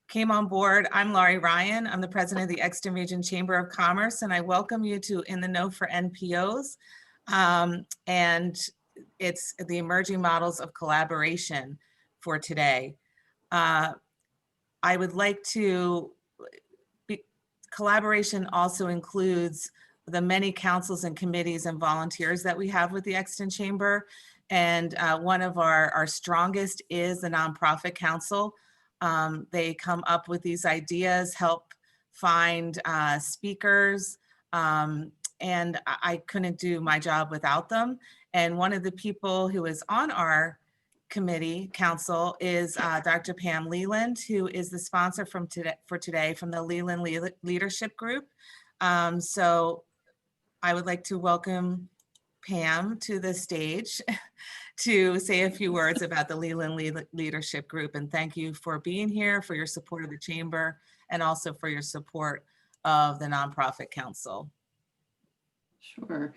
came on board. I'm Laurie Ryan. I'm the president of the Exton Region Chamber of Commerce, and I welcome you to In the Know for NPOs. And it's the emerging models of collaboration for today. I would like to, collaboration also includes the many councils and committees and volunteers that we have with the Exton Chamber. And one of our strongest is the Nonprofit Council. They come up with these ideas, help find speakers, and I couldn't do my job without them. And one of the people who is on our council is Dr. Pam Leland, who is the sponsor for today from the Leland Leadership Group. So I would like to welcome Pam to the stage to say a few words about the Leland Leadership Group. And thank you for being here, for your support of the Chamber, and also for your support of the Nonprofit Council. Sure.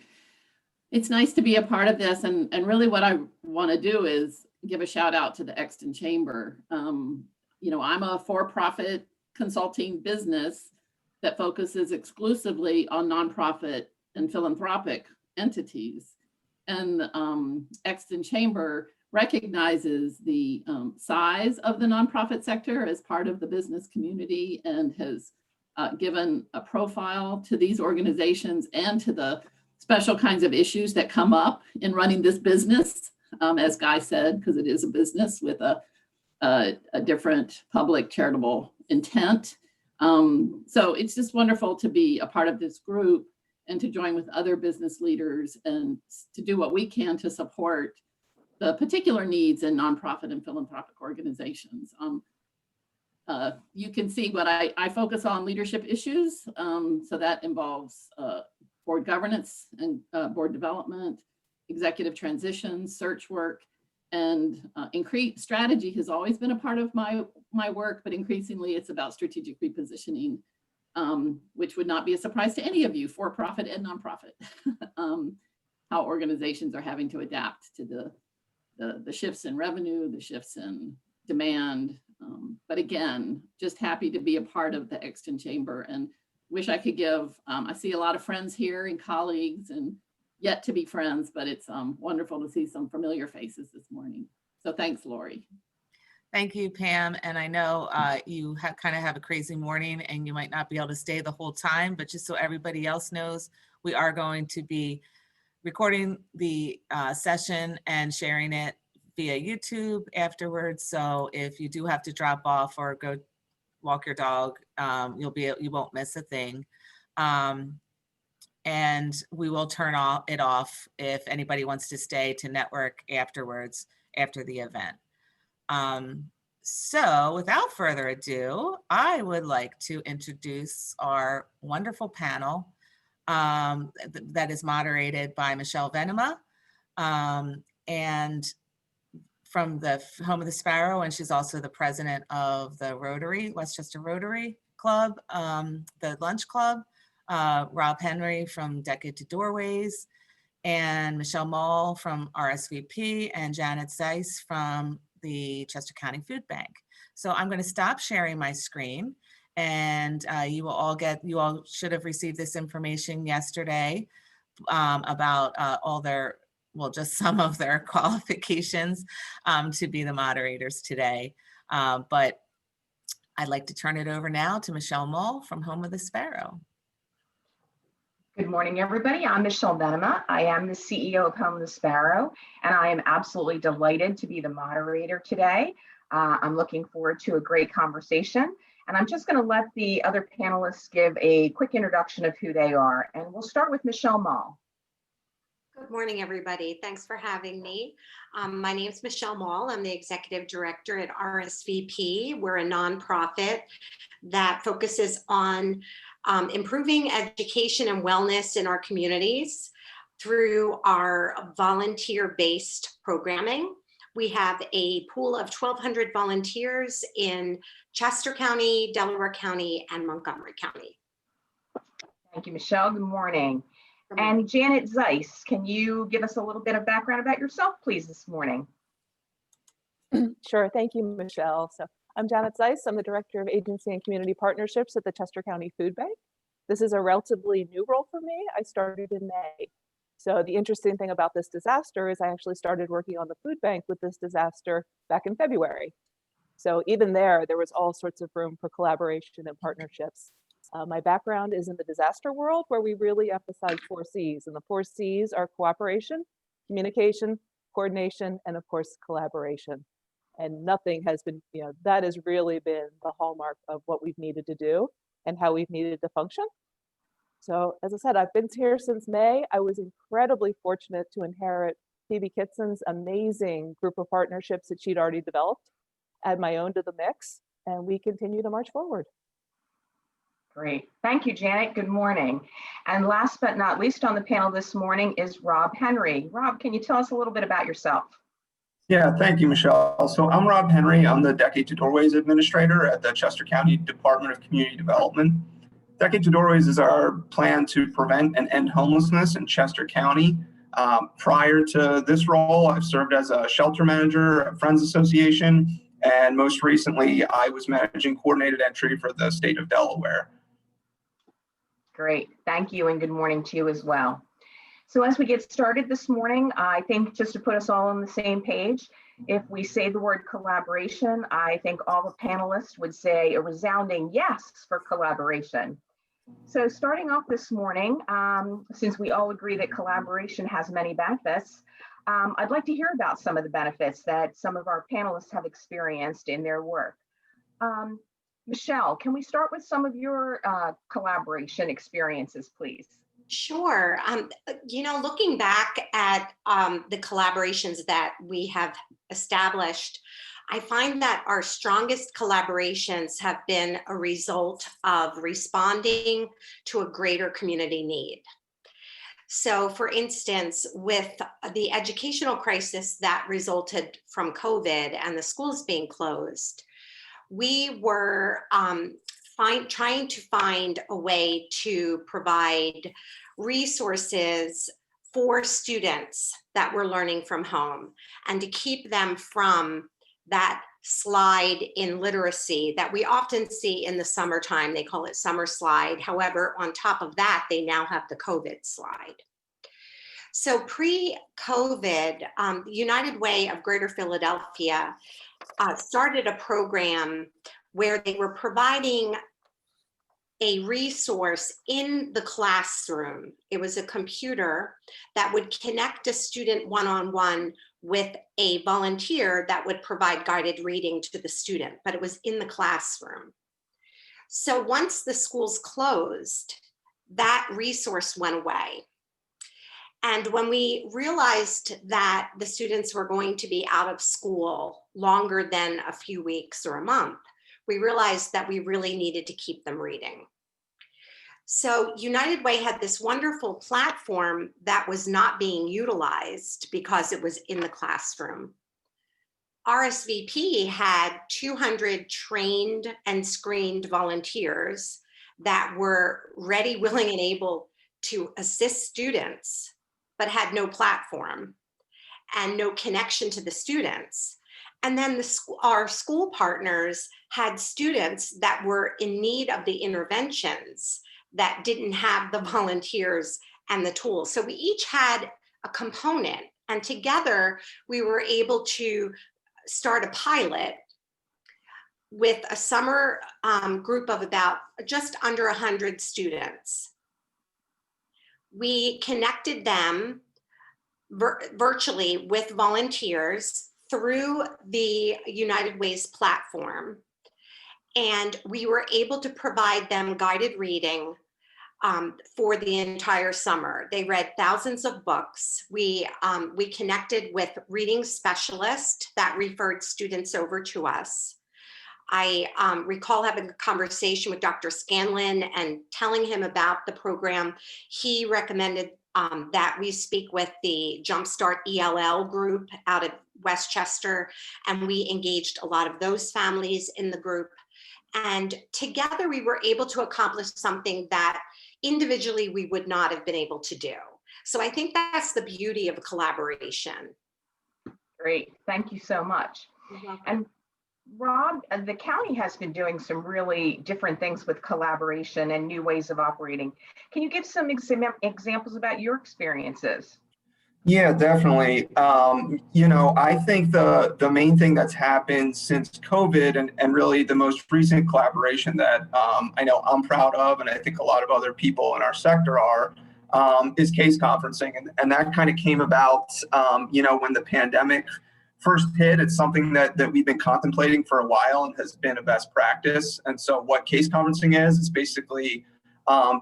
It's nice to be a part of this. And really what I want to do is give a shout out to the Exton Chamber. You know, I'm a for-profit consulting business that focuses exclusively on nonprofit and philanthropic entities. And Exton Chamber recognizes the size of the nonprofit sector as part of the business community and has given a profile to these organizations and to the special kinds of issues that come up in running this business, as Guy said, because it is a business with a different public charitable intent. So it's just wonderful to be a part of this group and to join with other business leaders and to do what we can to support the particular needs in nonprofit and philanthropic organizations. You can see what I focus on leadership issues. So that involves board governance and board development, executive transition, search work, and increased strategy has always been a part of my work, but increasingly it's about strategic repositioning, which would not be a surprise to any of you, for-profit and nonprofit, how organizations are having to adapt to the shifts in revenue, the shifts in demand. But again, just happy to be a part of the Exton Chamber and wish I could give, I see a lot of friends here and colleagues and yet to be friends, but it's wonderful to see some familiar faces this morning. So thanks, Lori. Thank you, Pam. And I know you kind of have a crazy morning and you might not be able to stay the whole time, but just so everybody else knows, we are going to be recording the session and sharing it via YouTube afterwards. So if you do have to drop off or go walk your dog, you won't miss a thing. And we will turn it off if anybody wants to stay to network afterwards after the event. So without further ado, I would like to introduce our wonderful panel that is moderated by Michelle Venema, and from the Home of the Sparrow, and she's also the president of the Rotary, Westchester Rotary Club, the Lunch Club, Rob Henry from Decade to Doorways, and Michelle Moll from RSVP, and Janet Zeiss from the Chester County Food Bank. So I'm going to stop sharing my screen, and you all should have received this information yesterday about all their, well, just some of their qualifications to be the moderators today. But I'd like to turn it over now to Michelle Moll from Home of the Sparrow. Good morning, everybody. I'm Michelle Venema. I am the CEO of Home of the Sparrow, and I am absolutely delighted to be the moderator today. I'm looking forward to a great conversation, and I'm just going to let the other panelists give a quick introduction of who they are, and we'll start with Michelle Moll. Good morning, everybody. Thanks for having me. My name is Michelle Moll. I'm the executive director at RSVP. We're a nonprofit that focuses on improving education and wellness in our communities through our volunteer-based programming. We have a pool of 1,200 volunteers in Chester County, Delaware County, and Montgomery County. Thank you, Michelle. Good morning. And Janet Zeiss, can you give us a little bit of background about yourself, please, this morning? Sure. Thank you, Michelle. So I'm Janet Zeiss. I'm the Director of Agency and Community Partnerships at the Chester County Food Bank. This is a relatively new role for me. I started in May. So the interesting thing about this disaster is I actually started working on the food bank with this disaster back in February. So even there was all sorts of room for collaboration and partnerships. My background is in the disaster world, where we really emphasize 4 C's, and the 4 C's are cooperation, communication, coordination, and of course, collaboration. And nothing has been, that has really been the hallmark of what we've needed to do and how we've needed to function. So as I said, I've been here since May. I was incredibly fortunate to inherit Phoebe Kitson's amazing group of partnerships that she'd already developed, add my own to the mix, and we continue to march forward. Great. Thank you, Janet. Good morning. And last but not least on the panel this morning is Rob Henry. Rob, can you tell us a little bit about yourself? Yeah, thank you, Michelle. So I'm Rob Henry. I'm the Decade to Doorways Administrator at the Chester County Department of Community Development. Decade to Doorways is our plan to prevent and end homelessness in Chester County. Prior to this role, I've served as a shelter manager at Friends Association, and most recently, I was managing coordinated entry for the state of Delaware. Great. Thank you, and good morning to you as well. So as we get started this morning, I think just to put us all on the same page, if we say the word collaboration, I think all the panelists would say a resounding yes for collaboration. So starting off this morning, since we all agree that collaboration has many benefits, I'd like to hear about some of the benefits that some of our panelists have experienced in their work. Michelle, can we start with some of your collaboration experiences, please? Sure. Looking back at the collaborations that we have established, I find that our strongest collaborations have been a result of responding to a greater community need. So for instance, with the educational crisis that resulted from COVID and the schools being closed, we were trying to find a way to provide resources for students that were learning from home and to keep them from that slide in literacy that we often see in the summertime. They call it summer slide. However, on top of that, they now have the COVID slide. So pre-COVID, the United Way of Greater Philadelphia started a program where they were providing a resource in the classroom. It was a computer that would connect a student one-on-one with a volunteer that would provide guided reading to the student, but it was in the classroom. So once the schools closed, that resource went away. And when we realized that the students were going to be out of school longer than a few weeks or a month, we realized that we really needed to keep them reading. So United Way had this wonderful platform that was not being utilized because it was in the classroom. RSVP had 200 trained and screened volunteers that were ready, willing, and able to assist students, but had no platform and no connection to the students. And then our school partners had students that were in need of the interventions that didn't have the volunteers and the tools. So we each had a component, and together we were able to start a pilot with a summer group of about just under 100 students. We connected them virtually with volunteers through the United Way's platform. And we were able to provide them guided reading for the entire summer. They read thousands of books. We connected with reading specialists that referred students over to us. I recall having a conversation with Dr. Scanlon and telling him about the program. He recommended that we speak with the Jumpstart ELL group out of Westchester, and we engaged a lot of those families in the group. And together we were able to accomplish something that individually we would not have been able to do. So I think that's the beauty of collaboration. Great, thank you so much. And Rob, the county has been doing some really different things with collaboration and new ways of operating. Can you give some examples about your experiences? Yeah, definitely. I think the main thing that's happened since COVID and really the most recent collaboration that I know I'm proud of, and I think a lot of other people in our sector are, is case conferencing. And that kind of came about, when the pandemic first hit. It's something that we've been contemplating for a while and has been a best practice. And so what case conferencing is basically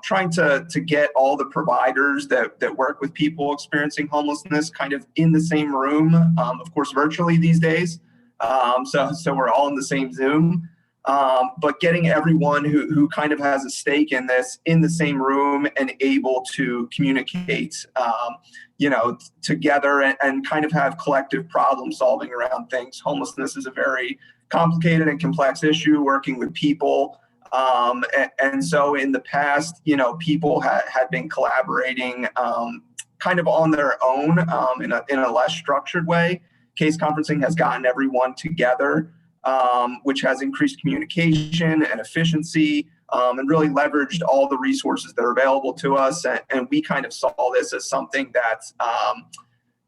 trying to get all the providers that work with people experiencing homelessness kind of in the same room, of course, virtually these days. So we're all in the same Zoom, but getting everyone who kind of has a stake in this in the same room and able to communicate, together and kind of have collective problem solving around things. Homelessness is a very complicated and complex issue, working with people. And so in the past, people had been collaborating kind of on their own in a less structured way. Case conferencing has gotten everyone together, which has increased communication and efficiency, and really leveraged all the resources that are available to us. And we kind of saw this as something that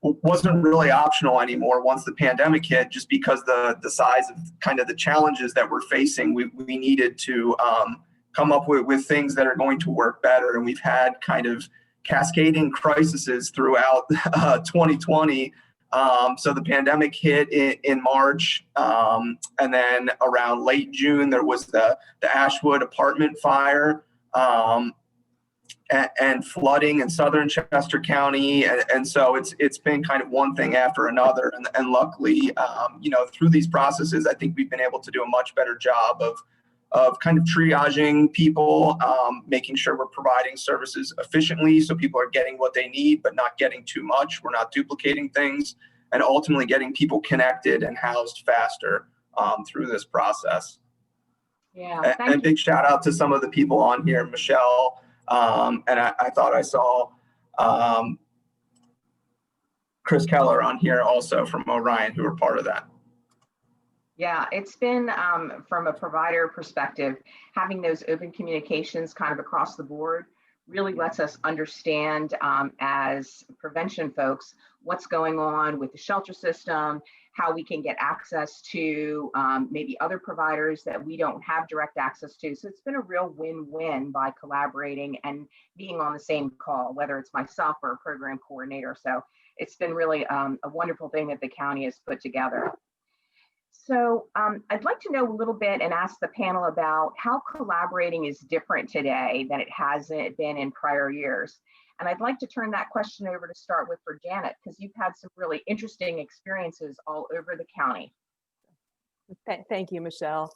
wasn't really optional anymore once the pandemic hit, just because the size of kind of the challenges that we're facing, we needed to come up with things that are going to work better. And we've had kind of cascading crises throughout 2020. So the pandemic hit in March, and then around late June, there was the Ashwood apartment fire. And flooding in southern Chester County, and so it's been kind of one thing after another, and luckily, through these processes, I think we've been able to do a much better job of kind of triaging people, making sure we're providing services efficiently, so people are getting what they need, but not getting too much. We're not duplicating things, and ultimately getting people connected and housed faster through this process. Yeah, And a big shout out to some of the people on here, Michelle. And I thought I saw Chris Keller on here also from Orion, who were part of that. Yeah, it's been from a provider perspective, having those open communications kind of across the board really lets us understand as prevention folks what's going on with the shelter system, how we can get access to maybe other providers that we don't have direct access to. So it's been a real win-win by collaborating and being on the same call, whether it's myself or a program coordinator. So it's been really a wonderful thing that the county has put together. So I'd like to know a little bit and ask the panel about how collaborating is different today than it hasn't been in prior years. And I'd like to turn that question over to start with for Janet, because you've had some really interesting experiences all over the county. Thank you, Michelle.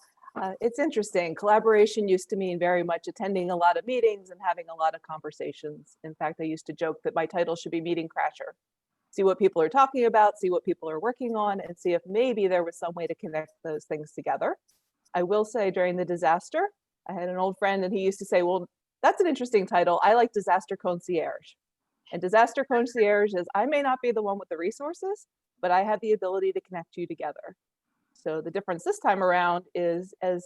It's interesting. Collaboration used to mean very much attending a lot of meetings and having a lot of conversations. In fact, I used to joke that my title should be Meeting Crasher. See what people are talking about, see what people are working on, and see if maybe there was some way to connect those things together. I will say during the disaster, I had an old friend and he used to say, well, that's an interesting title. I like Disaster Concierge. And Disaster Concierge is, I may not be the one with the resources, but I have the ability to connect you together. So the difference this time around is, as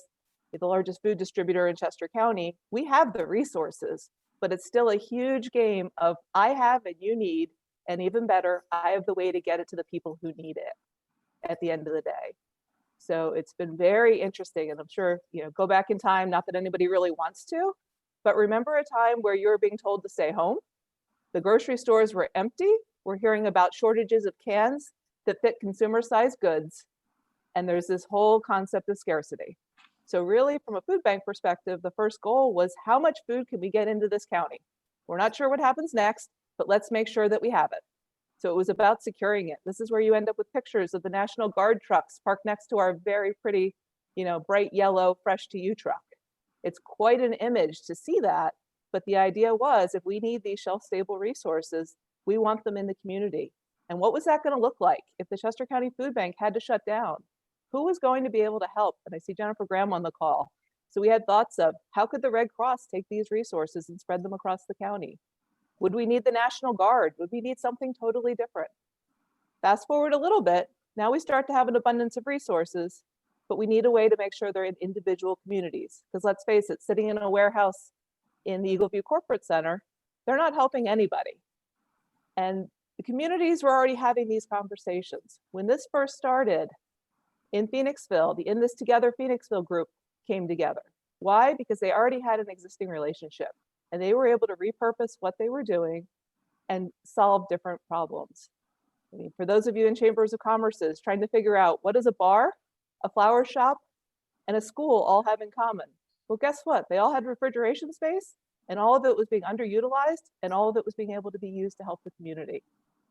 the largest food distributor in Chester County, we have the resources, but it's still a huge game of I have and you need, and even better, I have the way to get it to the people who need it at the end of the day. So it's been very interesting, and I'm sure, go back in time, not that anybody really wants to, but remember a time where you were being told to stay home. The grocery stores were empty. We're hearing about shortages of cans that fit consumer-sized goods. And there's this whole concept of scarcity. So really, from a food bank perspective, the first goal was how much food can we get into this county? We're not sure what happens next, but let's make sure that we have it. So it was about securing it. This is where you end up with pictures of the National Guard trucks parked next to our very pretty, bright yellow Fresh to You truck. It's quite an image to see that, but the idea was if we need these shelf-stable resources, we want them in the community. And what was that going to look like if the Chester County Food Bank had to shut down? Who was going to be able to help? And I see Jennifer Graham on the call. So we had thoughts of how could the Red Cross take these resources and spread them across the county? Would we need the National Guard? Would we need something totally different? Fast forward a little bit, now we start to have an abundance of resources. but we need a way to make sure they're in individual communities. Because let's face it, sitting in a warehouse in the Eagle View Corporate Center, they're not helping anybody. And the communities were already having these conversations. When this first started in Phoenixville, the In This Together Phoenixville group came together. Why? Because they already had an existing relationship and they were able to repurpose what they were doing and solve different problems. I mean, for those of you in chambers of commerces trying to figure out what does a bar, a flower shop, and a school all have in common? Well, guess what? They all had refrigeration space and all of it was being underutilized and all of it was being able to be used to help the community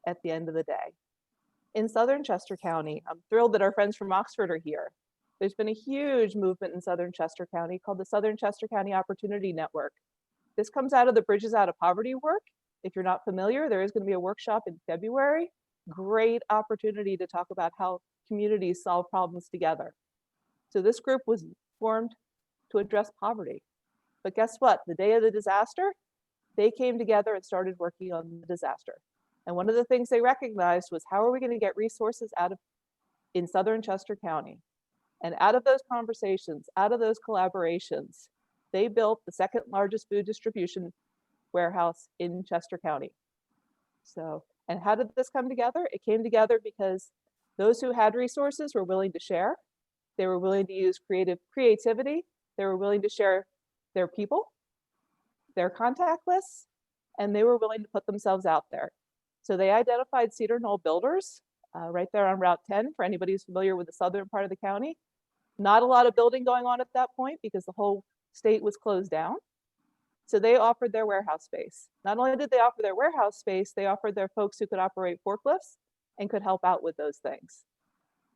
at the end of the day. In Southern Chester County, I'm thrilled that our friends from Oxford are here. There's been a huge movement in Southern Chester County called the Southern Chester County Opportunity Network. This comes out of the Bridges Out of Poverty work. If you're not familiar, there is going to be a workshop in February. Great opportunity to talk about how communities solve problems together. So this group was formed to address poverty. But guess what? The day of the disaster, they came together and started working on the disaster. And one of the things they recognized was how are we going to get resources in Southern Chester County? And out of those conversations, out of those collaborations, they built the second largest food distribution warehouse in Chester County. So, and how did this come together? It came together because those who had resources were willing to share. They were willing to use creativity. They were willing to share their people, their contact lists, and they were willing to put themselves out there. So they identified Cedar Knoll Builders right there on Route 10 for anybody who's familiar with the southern part of the county. Not a lot of building going on at that point because the whole state was closed down. So they offered their warehouse space. Not only did they offer their warehouse space, they offered their folks who could operate forklifts and could help out with those things.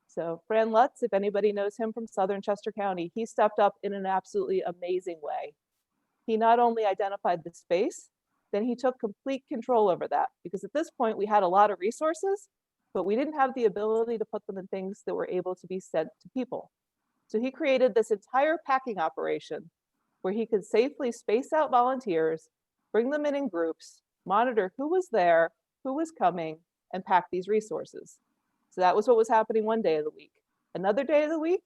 So Fran Lutz, if anybody knows him from Southern Chester County, he stepped up in an absolutely amazing way. He not only identified the space, then he took complete control over that because at this point we had a lot of resources, but we didn't have the ability to put them in things that were able to be sent to people. So he created this entire packing operation where he could safely space out volunteers, bring them in groups, monitor who was there, who was coming, and pack these resources. So that was what was happening one day of the week. Another day of the week,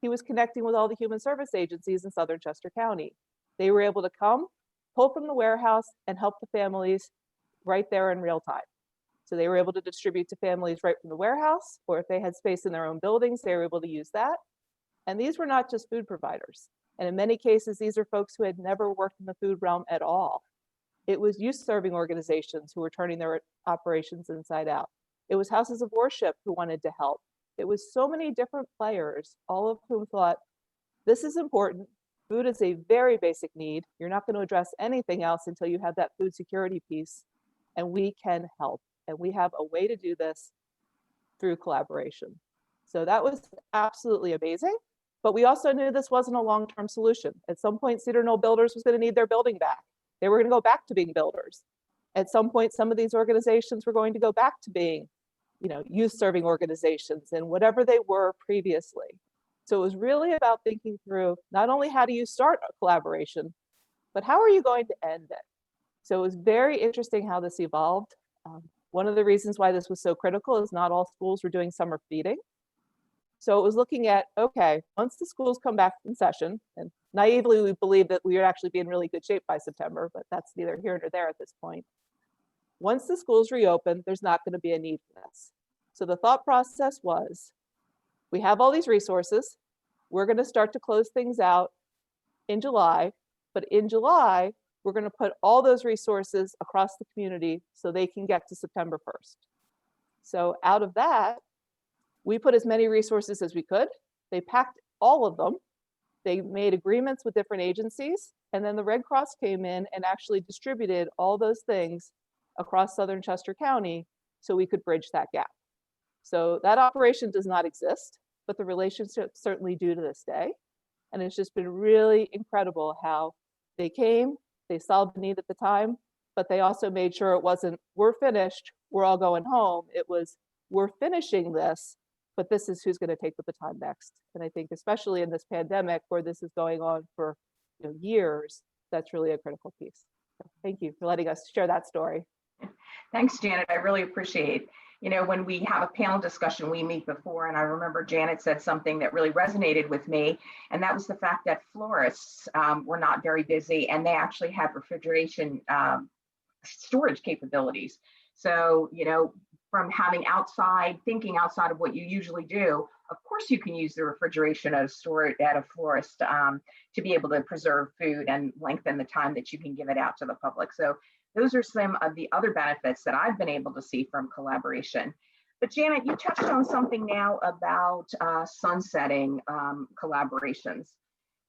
he was connecting with all the human service agencies in Southern Chester County. They were able to come, pull from the warehouse, and help the families right there in real time. So they were able to distribute to families right from the warehouse, or if they had space in their own buildings, they were able to use that. And these were not just food providers. And in many cases, these are folks who had never worked in the food realm at all. It was youth serving organizations who were turning their operations inside out. It was houses of worship who wanted to help. It was so many different players, all of whom thought, this is important. Food is a very basic need. You're not going to address anything else until you have that food security piece, and we can help. And we have a way to do this through collaboration. So that was absolutely amazing. But we also knew this wasn't a long-term solution. At some point, Cedar Knoll Builders was going to need their building back. They were going to go back to being builders. At some point, some of these organizations were going to go back to being, youth serving organizations and whatever they were previously. So it was really about thinking through not only how do you start a collaboration, but how are you going to end it? So it was very interesting how this evolved. One of the reasons why this was so critical is not all schools were doing summer feeding. So it was looking at, okay, once the schools come back in session, and naively we believe that we would actually be in really good shape by September, but that's neither here nor there at this point. Once the schools reopen, there's not going to be a need for this. So the thought process was, we have all these resources. We're going to start to close things out in July, but in July, we're going to put all those resources across the community so they can get to September 1st. So out of that, we put as many resources as we could. They packed all of them. They made agreements with different agencies. And then the Red Cross came in and actually distributed all those things across Southern Chester County so we could bridge that gap. So that operation does not exist, but the relationships certainly do to this day. And it's just been really incredible how they came, they solved the need at the time, but they also made sure it wasn't, we're finished, we're all going home. It was, we're finishing this, but this is who's going to take the baton next. And I think especially in this pandemic where this is going on for years, that's really a critical piece. So thank you for letting us share that story. Thanks, Janet. I really appreciate, You know, when we have a panel discussion, we meet before, and I remember Janet said something that really resonated with me, and that was the fact that florists were not very busy, and they actually had refrigeration storage capabilities. So, you know, from having thinking outside of what you usually do, of course you can use the refrigeration at a florist to be able to preserve food and lengthen the time that you can give it out to the public. So those are some of the other benefits that I've been able to see from collaboration. But Janet, you touched on something now about sunsetting collaborations.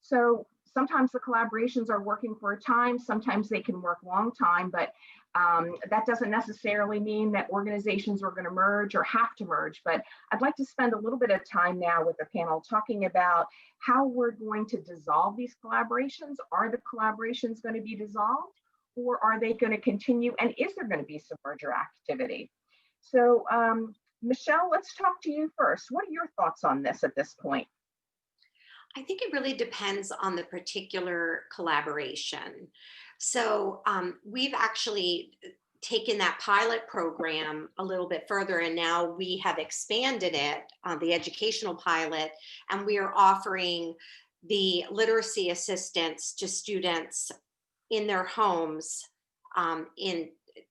So sometimes the collaborations are working for a time, sometimes they can work long time, but that doesn't necessarily mean that organizations are going to merge or have to merge. But I'd like to spend a little bit of time now with the panel talking about how we're going to dissolve these collaborations. Are the collaborations going to be dissolved, or are they going to continue? And is there going to be some merger activity? So Michelle, let's talk to you first. What are your thoughts on this at this point? I think it really depends on the particular collaboration. So we've actually taken that pilot program a little bit further, and now we have expanded it on the educational pilot, and we are offering the literacy assistance to students in their homes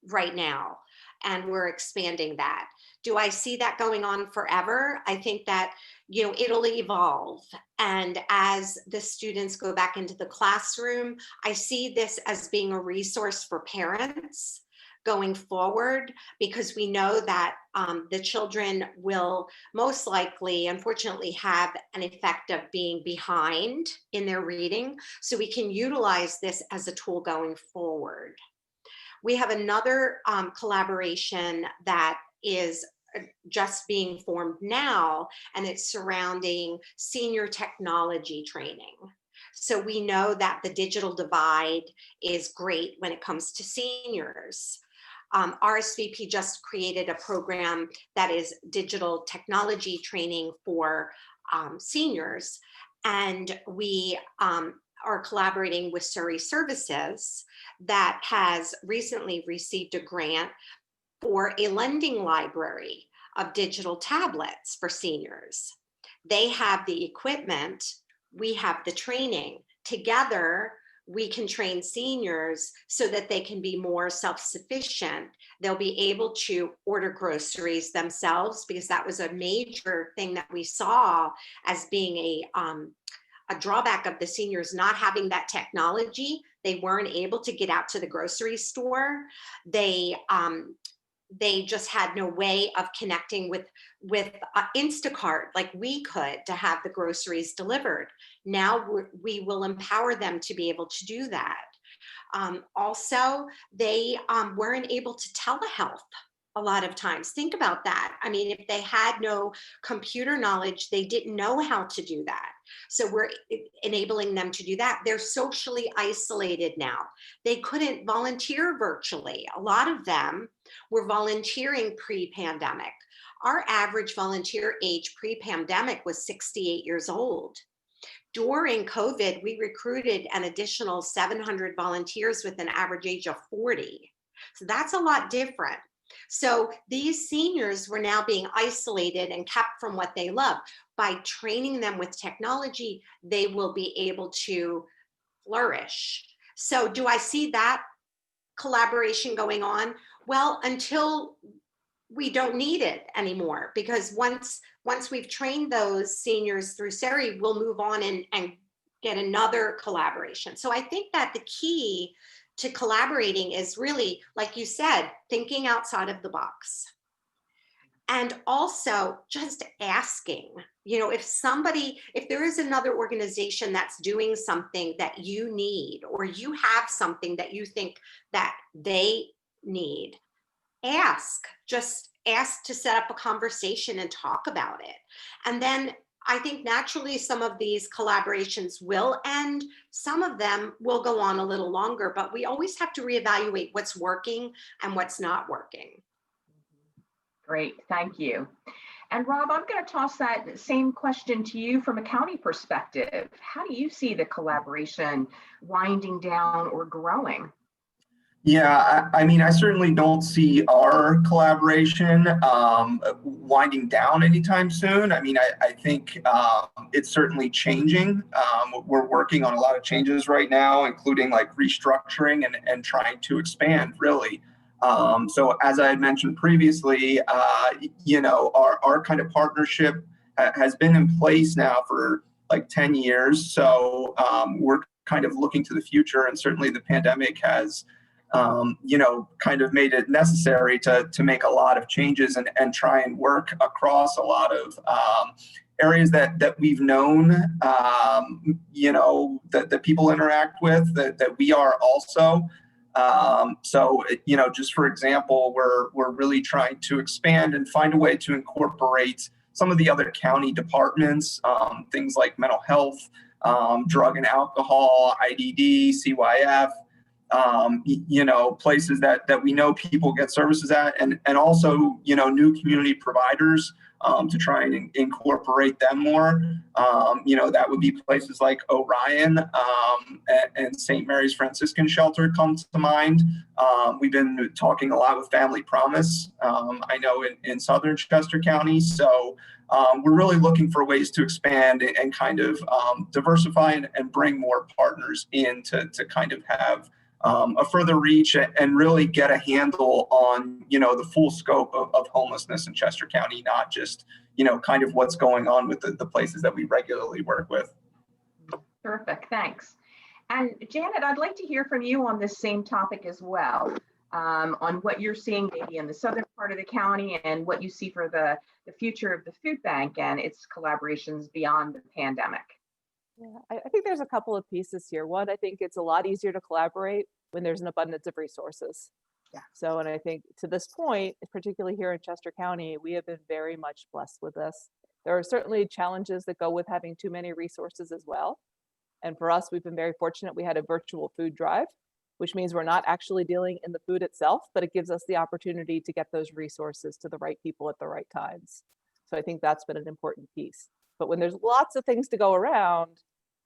right now. And we're expanding that. Do I see that going on forever? I think that, you know, it'll evolve. And as the students go back into the classroom, I see this as being a resource for parents going forward, because we know that the children will most likely, unfortunately, have an effect of being behind in their reading. So we can utilize this as a tool going forward. We have another collaboration that is just being formed now, and it's surrounding senior technology training. So we know that the digital divide is great when it comes to seniors. RSVP just created a program that is digital technology training for seniors, and we are collaborating with Surrey Services that has recently received a grant for a lending library of digital tablets for seniors. They have the equipment, we have the training. Together, we can train seniors so that they can be more self-sufficient. They'll be able to order groceries themselves, because that was a major thing that we saw as being a drawback of the seniors not having that technology. They weren't able to get out to the grocery store. They just had no way of connecting with Instacart like we could to have the groceries delivered. Now we will empower them to be able to do that. Also, they weren't able to telehealth a lot of times. Think about that. I mean, if they had no computer knowledge, they didn't know how to do that. So we're enabling them to do that. They're socially isolated now. They couldn't volunteer virtually. A lot of them were volunteering pre-pandemic. Our average volunteer age pre-pandemic was 68 years old. During COVID, we recruited an additional 700 volunteers with an average age of 40. So that's a lot different. So these seniors were now being isolated and kept from what they love. By training them with technology, they will be able to flourish. So do I see that collaboration going on? Well, until we don't need it anymore, because once we've trained those seniors through SERI, we'll move on and get another collaboration. So I think that the key to collaborating is really, like you said, thinking outside of the box. And also just asking, you know, if there is another organization that's doing something that you need, or you have something that you think that they need, just ask to set up a conversation and talk about it. And then I think naturally some of these collaborations will end. Some of them will go on a little longer, but we always have to reevaluate what's working and what's not working. Great, thank you. And Rob, I'm going to toss that same question to you from a county perspective. How do you see the collaboration winding down or growing? Yeah, I mean, I certainly don't see our collaboration winding down anytime soon. I mean, I think it's certainly changing. We're working on a lot of changes right now, including like restructuring and trying to expand, really. So as I had mentioned previously, our kind of partnership has been in place now for like 10 years. So we're kind of looking to the future, and certainly the pandemic has kind of made it necessary to make a lot of changes and try and work across a lot of areas that we've known, that people interact with, that we are also. Just for example, we're really trying to expand and find a way to incorporate some of the other county departments, things like mental health, drug and alcohol, IDD, CYF, places that we know people get services at, and also, new community providers, to try and incorporate them more. That would be places like Orion, and St. Mary's Franciscan Shelter comes to mind. We've been talking a lot with Family Promise, I know in Southern Chester County. So we're really looking for ways to expand and kind of diversify and bring more partners in to kind of have a further reach and really get a handle on, the full scope of homelessness in Chester County, not just, kind of what's going on with the places that we regularly work with. Terrific, thanks. And Janet, I'd like to hear from you on this same topic as well, on what you're seeing maybe in the southern part of the county and what you see for the future of the food bank and its collaborations beyond the pandemic. Yeah, I think there's a couple of pieces here. One, I think it's a lot easier to collaborate when there's an abundance of resources. Yeah. So, and I think to this point, particularly here in Chester County, we have been very much blessed with this. There are certainly challenges that go with having too many resources as well. And for us, we've been very fortunate. We had a virtual food drive, which means we're not actually dealing in the food itself, but it gives us the opportunity to get those resources to the right people at the right times. So I think that's been an important piece. But when there's lots of things to go around,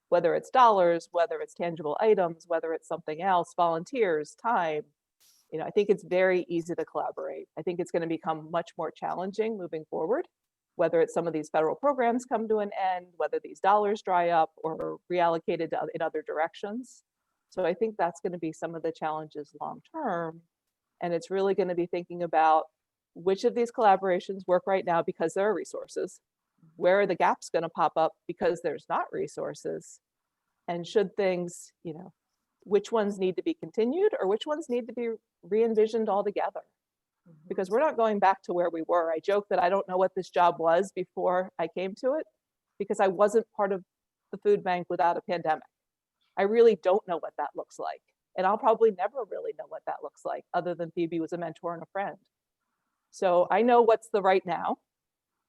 whether it's dollars, whether it's tangible items, whether it's something else, volunteers, time, I think it's very easy to collaborate. I think it's going to become much more challenging moving forward, whether it's some of these federal programs come to an end, whether these dollars dry up or reallocated in other directions. So I think that's going to be some of the challenges long term. And it's really going to be thinking about which of these collaborations work right now because there are resources. Where are the gaps going to pop up because there's not resources? And should things, which ones need to be continued or which ones need to be re-envisioned altogether? Because we're not going back to where we were. I joke that I don't know what this job was before I came to it because I wasn't part of the food bank without a pandemic. I really don't know what that looks like. And I'll probably never really know what that looks like other than Phoebe was a mentor and a friend. So I know what's the right now.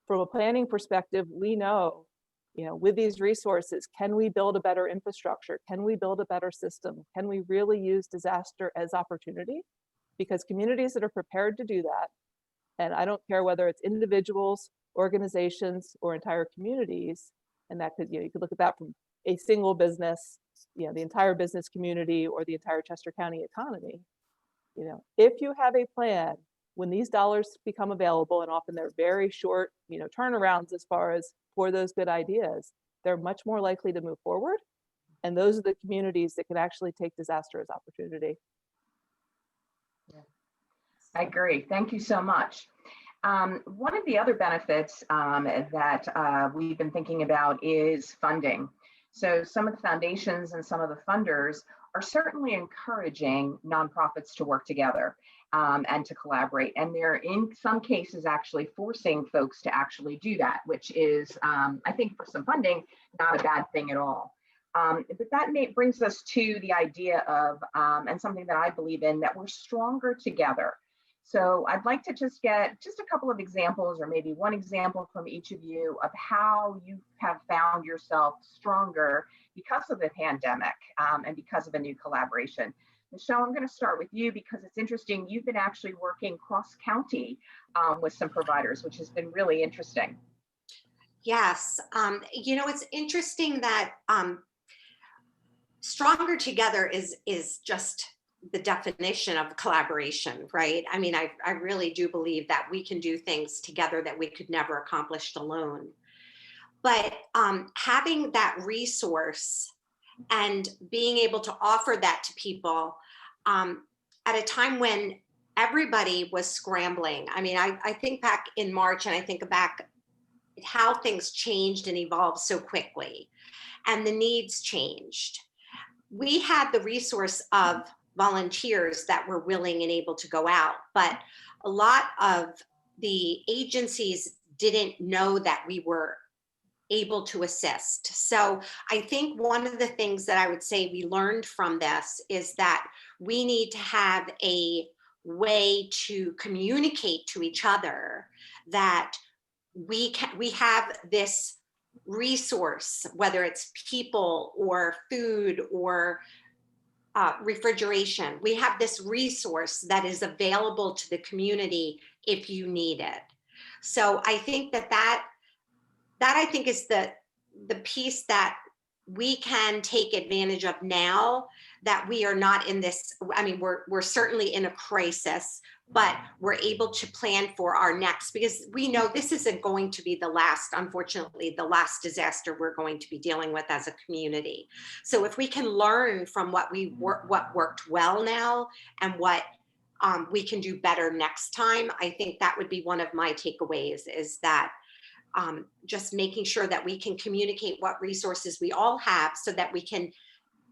From a planning perspective, we know, with these resources, can we build a better infrastructure? Can we build a better system? Can we really use disaster as opportunity? Because communities that are prepared to do that, and I don't care whether it's individuals, organizations, or entire communities, and that could, you could look at that from a single business, the entire business community or the entire Chester County economy. If you have a plan, when these dollars become available, and often they're very short, turnarounds as far as for those good ideas, they're much more likely to move forward. And those are the communities that can actually take disaster as opportunity. Yeah, I agree. Thank you so much. One of the other benefits that we've been thinking about is funding. So some of the foundations and some of the funders are certainly encouraging nonprofits to work together and to collaborate. And they're in some cases actually forcing folks to actually do that, which is, I think for some funding, not a bad thing at all. But that brings us to the idea of, and something that I believe in, that we're stronger together. So I'd like to just get just a couple of examples, or maybe one example from each of you, of how you have found yourself stronger because of the pandemic and because of a new collaboration. Michelle, I'm going to start with you because it's interesting. You've been actually working cross-county with some providers, which has been really interesting. Yes, it's interesting that stronger together is just the definition of collaboration, right? I mean, I really do believe that we can do things together that we could never accomplish alone. But having that resource and being able to offer that to people at a time when everybody was scrambling. I mean, I think back in March and I think back how things changed and evolved so quickly and the needs changed. We had the resource of volunteers that were willing and able to go out, but a lot of the agencies didn't know that we were able to assist. So I think one of the things that I would say we learned from this is that we need to have a way to communicate to each other that we have this resource, whether it's people or food or refrigeration. We have this resource that is available to the community if you need it. So I think that I think is the piece that we can take advantage of now that we are not in this. I mean, we're certainly in a crisis, but we're able to plan for our next, because we know this isn't going to be the last, unfortunately, the last disaster we're going to be dealing with as a community. So if we can learn from what worked well now and what we can do better next time, I think that would be one of my takeaways, is that just making sure that we can communicate what resources we all have so that we can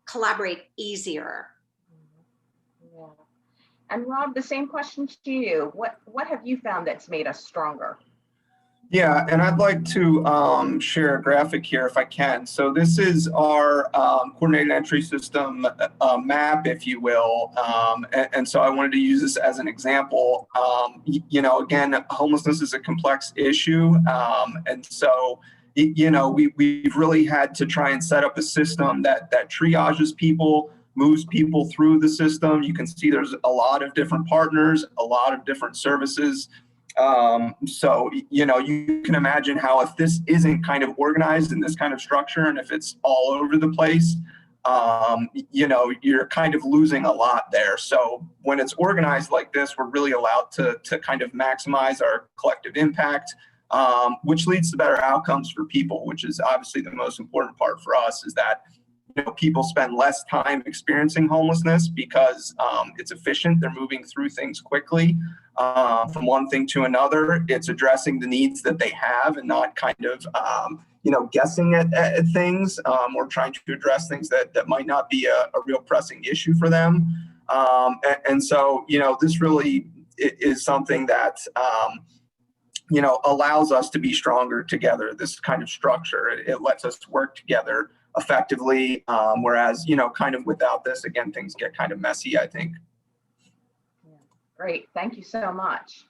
collaborate easier. Yeah. And Rob, the same question to you. What have you found that's made us stronger? Yeah, and I'd like to share a graphic here if I can. So this is our coordinated entry system map, if you will. And so I wanted to use this as an example. You know, again, homelessness is a complex issue. And so, you know, we've really had to try and set up a system that triages people, moves people through the system. You can see there's a lot of different partners, a lot of different services. So, you know, you can imagine how if this isn't kind of organized in this kind of structure, and if it's all over the place, you know, you're kind of losing a lot there. So when it's organized like this, we're really allowed to kind of maximize our collective impact, which leads to better outcomes for people, which is obviously the most important part for us, is that, you know, people spend less time experiencing homelessness because it's efficient. They're moving through things quickly from one thing to another. It's addressing the needs that they have and not kind of, you know, guessing at things or trying to address things that might not be a real pressing issue for them. And so, you know, this really is something that, you know, allows us to be stronger together, this kind of structure. It lets us work together effectively, whereas, you know, kind of without this, again, things get kind of messy, I think. Yeah. Great, thank you so much.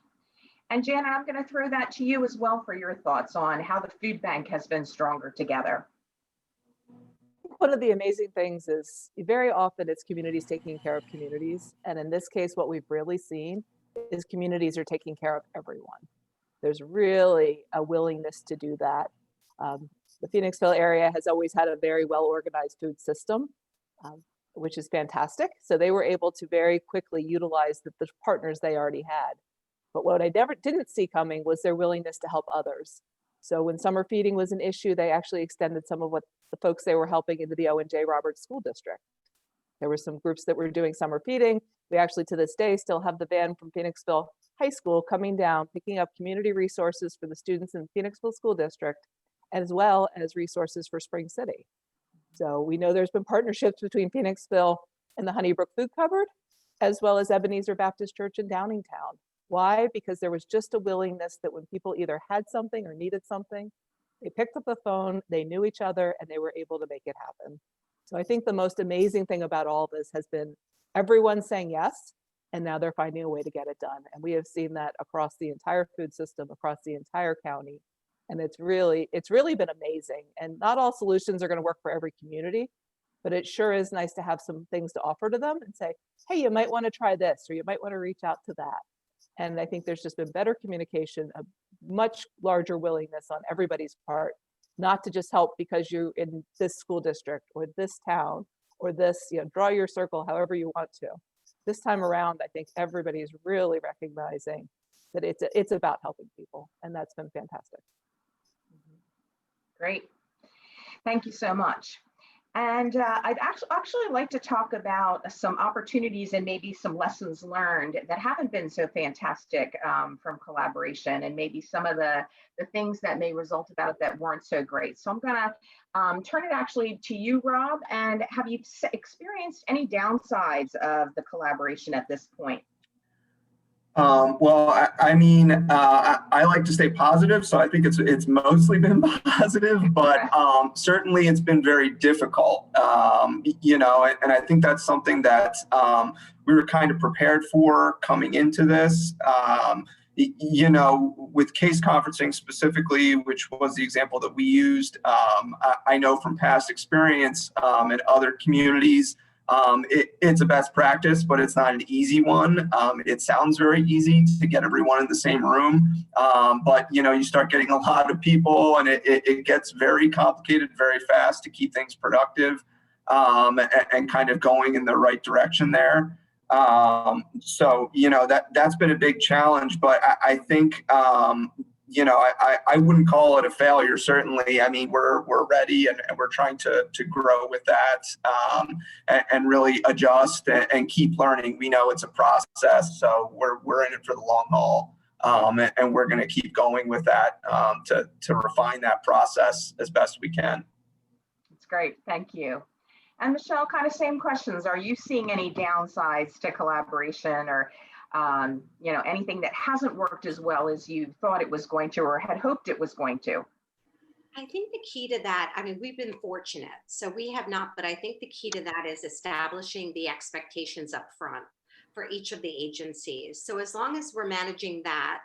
And Janet, I'm going to throw that to you as well for your thoughts on how the food bank has been stronger together. One of the amazing things is very often it's communities taking care of communities. And in this case, what we've really seen is communities are taking care of everyone. There's really a willingness to do that. The Phoenixville area has always had a very well-organized food system, which is fantastic. So they were able to very quickly utilize the partners they already had. But what I didn't see coming was their willingness to help others. So when summer feeding was an issue, they actually extended some of what the folks they were helping into the O&J Roberts School District. There were some groups that were doing summer feeding. We actually, to this day, still have the van from Phoenixville High School coming down, picking up community resources for the students in the Phoenixville School District, as well as resources for Spring City. So we know there's been partnerships between Phoenixville and the Honeybrook Food Cupboard, as well as Ebenezer Baptist Church in Downingtown. Why? Because there was just a willingness that when people either had something or needed something, they picked up the phone, they knew each other, and they were able to make it happen. So I think the most amazing thing about all this has been everyone saying yes, and now they're finding a way to get it done. And we have seen that across the entire food system, across the entire county. And it's really been amazing. And not all solutions are going to work for every community, but it sure is nice to have some things to offer to them and say, hey, you might want to try this, or you might want to reach out to that. And I think there's just been better communication, a much larger willingness on everybody's part, not to just help because you're in this school district or this town or this, you know, draw your circle however you want to, this time around, I think everybody is really recognizing that it's about helping people, and that's been fantastic. Great. Thank you so much. And I'd actually like to talk about some opportunities and maybe some lessons learned that haven't been so fantastic from collaboration, and maybe some of the things that may result about it that weren't so great. So I'm gonna turn it actually to you, Rob, and have you experienced any downsides of the collaboration at this point? Well, I like to stay positive, so I think it's mostly been positive, but certainly it's been very difficult, and I think that's something that we were kind of prepared for coming into this. With case conferencing specifically, which was the example that we used, I know from past experience in other communities, it's a best practice, but it's not an easy one. It sounds very easy to get everyone in the same room, but you start getting a lot of people, and it gets very complicated very fast to keep things productive and kind of going in the right direction there. So that's been a big challenge, but I think I wouldn't call it a failure. Certainly, I mean we're ready and we're trying to grow with that and really adjust and keep learning. We know it's a process, so we're in it for the long haul, and we're going to keep going with that to refine that process as best we can. That's great, thank you. And Michelle, kind of same questions. Are you seeing any downsides to collaboration, or anything that hasn't worked as well as you thought it was going to or had hoped it was going to? I think the key to that, I mean, we've been fortunate, so we have not, but I think the key to that is establishing the expectations up front for each of the agencies. So as long as we're managing that,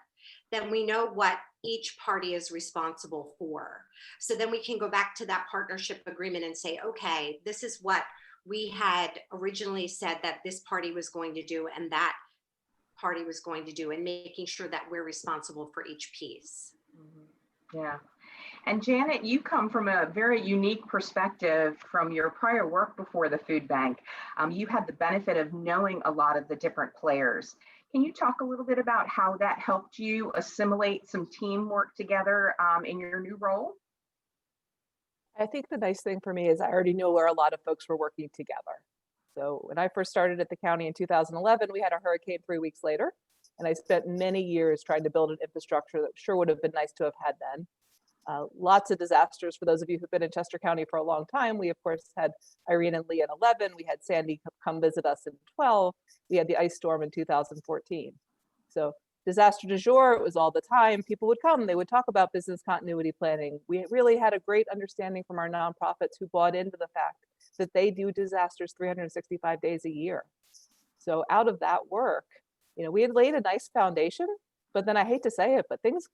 then we know what each party is responsible for. So then we can go back to that partnership agreement and say, okay, this is what we had originally said that this party was going to do and that party was going to do, and making sure that we're responsible for each piece. Yeah. And Janet, you come from a very unique perspective from your prior work before the food bank. You had the benefit of knowing a lot of the different players. Can you talk a little bit about how that helped you assimilate some teamwork together in your new role? I think the nice thing for me is I already knew where a lot of folks were working together. So when I first started at the county in 2011, we had a hurricane 3 weeks later, and I spent many years trying to build an infrastructure that sure would have been nice to have had then. Lots of disasters for those of you who've been in Chester County for a long time. We, of course, had Irene and Lee in 11. We had Sandy come visit us in 12. We had the ice storm in 2014. So disaster du jour, it was all the time. People would come, they would talk about business continuity planning. We really had a great understanding from our nonprofits who bought into the fact that they do disasters 365 days a year. So out of that work, we had laid a nice foundation, but then I hate to say it, but things,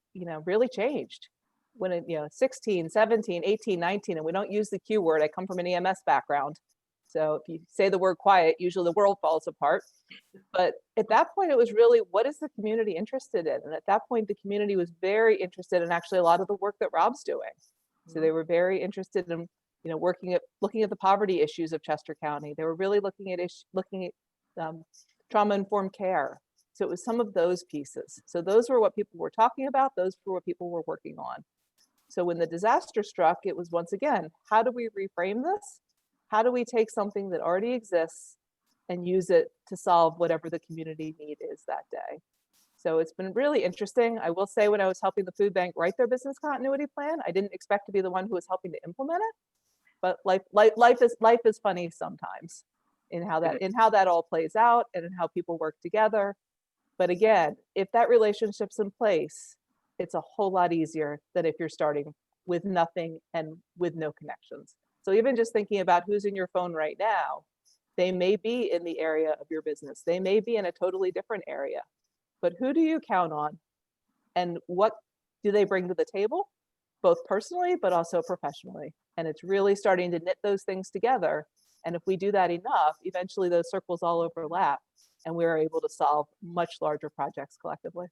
really changed. When it, 16, 17, 18, 19, and we don't use the Q word. I come from an EMS background. So if you say the word quiet, usually the world falls apart. But at that point, it was really, what is the community interested in? And at that point, the community was very interested in actually a lot of the work that Rob's doing. So they were very interested in, looking at the poverty issues of Chester County. They were really looking at trauma-informed care. So it was some of those pieces. So those were what people were talking about. Those were what people were working on. So when the disaster struck, it was once again, how do we reframe this? How do we take something that already exists and use it to solve whatever the community need is that day? So it's been really interesting. I will say when I was helping the food bank write their business continuity plan, I didn't expect to be the one who was helping to implement it. But life is funny sometimes in how that all plays out and in how people work together. But again, if that relationship's in place, it's a whole lot easier than if you're starting with nothing and with no connections. So even just thinking about who's in your phone right now, they may be in the area of your business. They may be in a totally different area, but who do you count on? And what do they bring to the table, both personally, but also professionally? And it's really starting to knit those things together. And if we do that enough, eventually those circles all overlap and we're able to solve much larger projects collectively.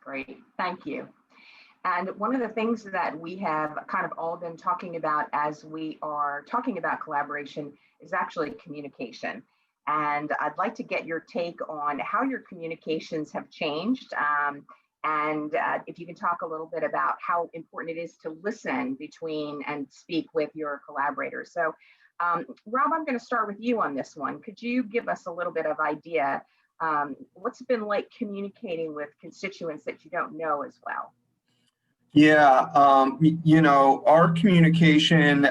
Great, thank you. And one of the things that we have kind of all been talking about as we are talking about collaboration is actually communication. And I'd like to get your take on how your communications have changed. And if you can talk a little bit about how important it is to listen between and speak with your collaborators. So Rob, I'm going to start with you on this one. Could you give us a little bit of idea what's it been like communicating with constituents that you don't know as well? Yeah, you know, our communication,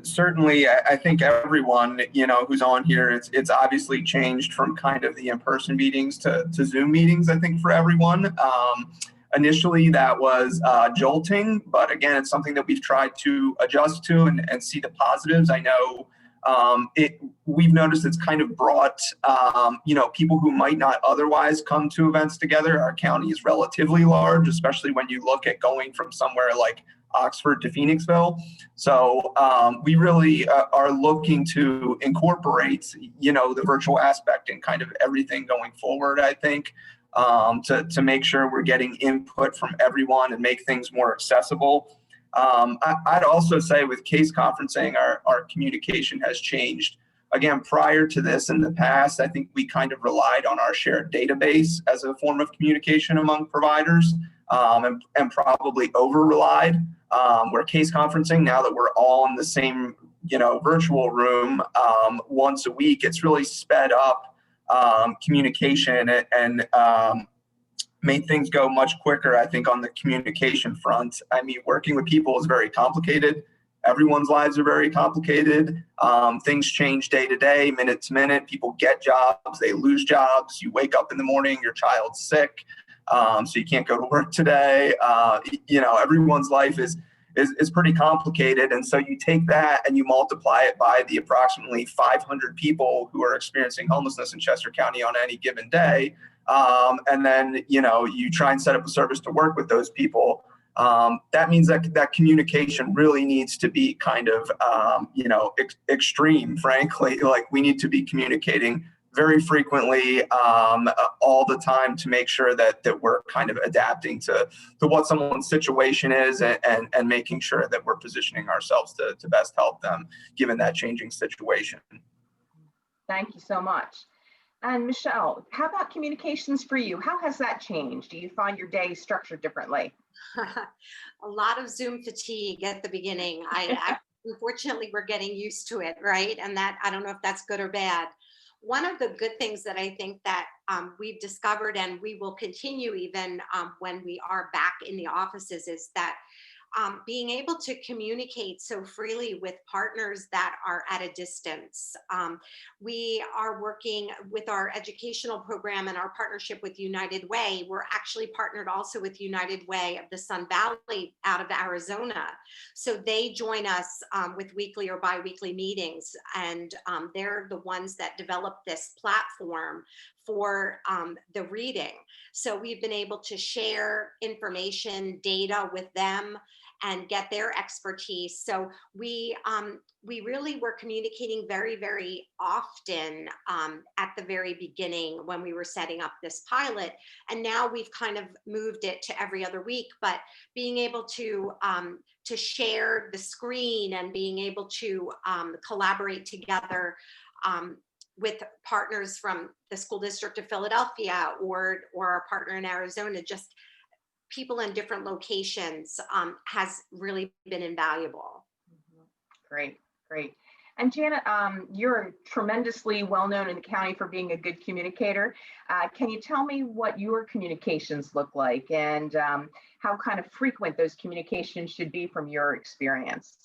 certainly, I think everyone, you know, who's on here, it's obviously changed from kind of the in-person meetings to Zoom meetings, I think, for everyone. Initially, that was jolting, but again, it's something that we've tried to adjust to and see the positives. I know we've noticed it's kind of brought, you know, people who might not otherwise come to events together. Our county is relatively large, especially when you look at going from somewhere like Oxford to Phoenixville. So we really are looking to incorporate, you know, the virtual aspect in kind of everything going forward, I think, to make sure we're getting input from everyone and make things more accessible. I'd also say with case conferencing, our communication has changed. Again, prior to this in the past, I think we kind of relied on our shared database as a form of communication among providers, and probably over-relied. Where case conferencing, now that we're all in the same, you know, virtual room once a week, it's really sped up communication and made things go much quicker, I think, on the communication front. I mean, working with people is very complicated. Everyone's lives are very complicated. Things change day to day, minute to minute. People get jobs, they lose jobs. You wake up in the morning, your child's sick, so you can't go to work today. You know, everyone's life is pretty complicated. And so you take that and you multiply it by the approximately 500 people who are experiencing homelessness in Chester County on any given day. And then, you know, you try and set up a service to work with those people. That means that communication really needs to be kind of, you know, extreme, frankly. Like, we need to be communicating very frequently, all the time, to make sure that we're kind of adapting to what someone's situation is, and making sure that we're positioning ourselves to best help them given that changing situation. Thank you so much. And Michelle, how about communications for you? How has that changed? Do you find your day structured differently? A lot of Zoom fatigue at the beginning. Unfortunately, we're getting used to it, right? And that, I don't know if that's good or bad. One of the good things that I think that we've discovered, and we will continue even when we are back in the offices, is that being able to communicate so freely with partners that are at a distance. We are working with our educational program and our partnership with United Way. We're actually partnered also with United Way of the Sun Valley out of Arizona. So they join us with weekly or bi-weekly meetings, and they're the ones that developed this platform for the reading. So we've been able to share information, data with them, and get their expertise. So we really were communicating very, very often at the very beginning when we were setting up this pilot. And now we've kind of moved it to every other week, but being able to share the screen and being able to collaborate together with partners from the school district of Philadelphia or our partner in Arizona, just people in different locations, has really been invaluable. Great, great. And Janet, you're tremendously well-known in the county for being a good communicator. Can you tell me what your communications look like, and how kind of frequent those communications should be from your experience?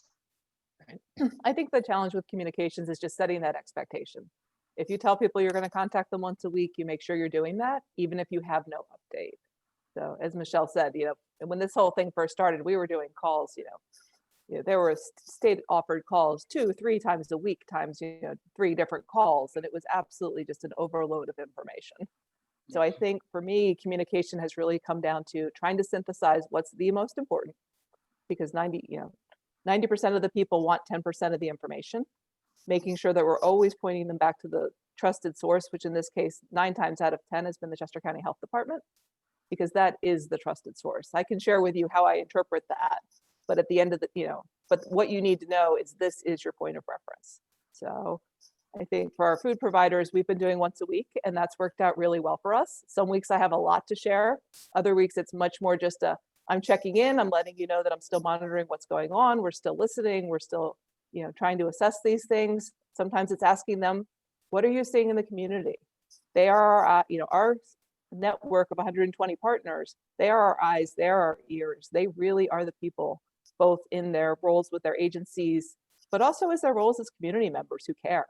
I think the challenge with communications is just setting that expectation. If you tell people you're going to contact them once a week, you make sure you're doing that, even if you have no update. So as Michelle said, you know, when this whole thing first started, we were doing calls, you know, there were state offered calls 2-3 times a week, times, you know, 3 different calls. And it was absolutely just an overload of information. So I think for me, communication has really come down to trying to synthesize what's the most important, because 90% of the people want 10% of the information, making sure that we're always pointing them back to the trusted source, which in this case, 9 times out of 10 has been the Chester County Health Department, because that is the trusted source. I can share with you how I interpret that, but at the end of the, but what you need to know is this is your point of reference. So I think for our food providers, we've been doing once a week, and that's worked out really well for us. Some weeks I have a lot to share. Other weeks it's much more just I'm checking in, I'm letting you know that I'm still monitoring what's going on. We're still listening. We're still, trying to assess these things. Sometimes it's asking them, what are you seeing in the community? They are, our network of 120 partners. They are our eyes, they are our ears. They really are the people, both in their roles with their agencies, but also as their roles as community members who care.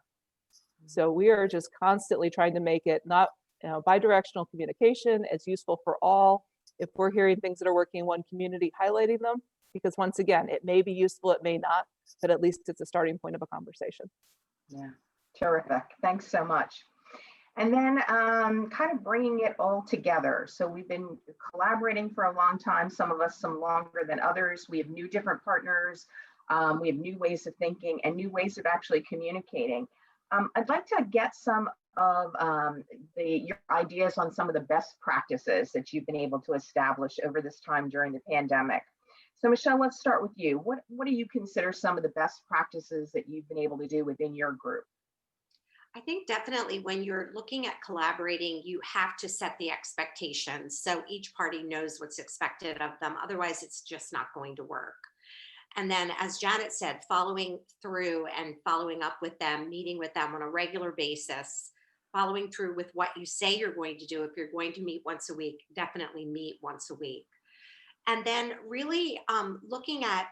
So we are just constantly trying to make it not bi-directional communication, as useful for all. If we're hearing things that are working in one community, highlighting them, because once again, it may be useful, it may not, but at least it's a starting point of a conversation. Yeah, terrific. Thanks so much. And then kind of bringing it all together. So we've been collaborating for a long time, some of us some longer than others. We have new different partners. We have new ways of thinking and new ways of actually communicating. I'd like to get some of your ideas on some of the best practices that you've been able to establish over this time during the pandemic. So Michelle, let's start with you. What do you consider some of the best practices that you've been able to do within your group? I think definitely when you're looking at collaborating, you have to set the expectations so each party knows what's expected of them. Otherwise, it's just not going to work. And then, as Janet said, following through and following up with them, meeting with them on a regular basis, following through with what you say you're going to do. If you're going to meet once a week, definitely meet once a week. And then really looking at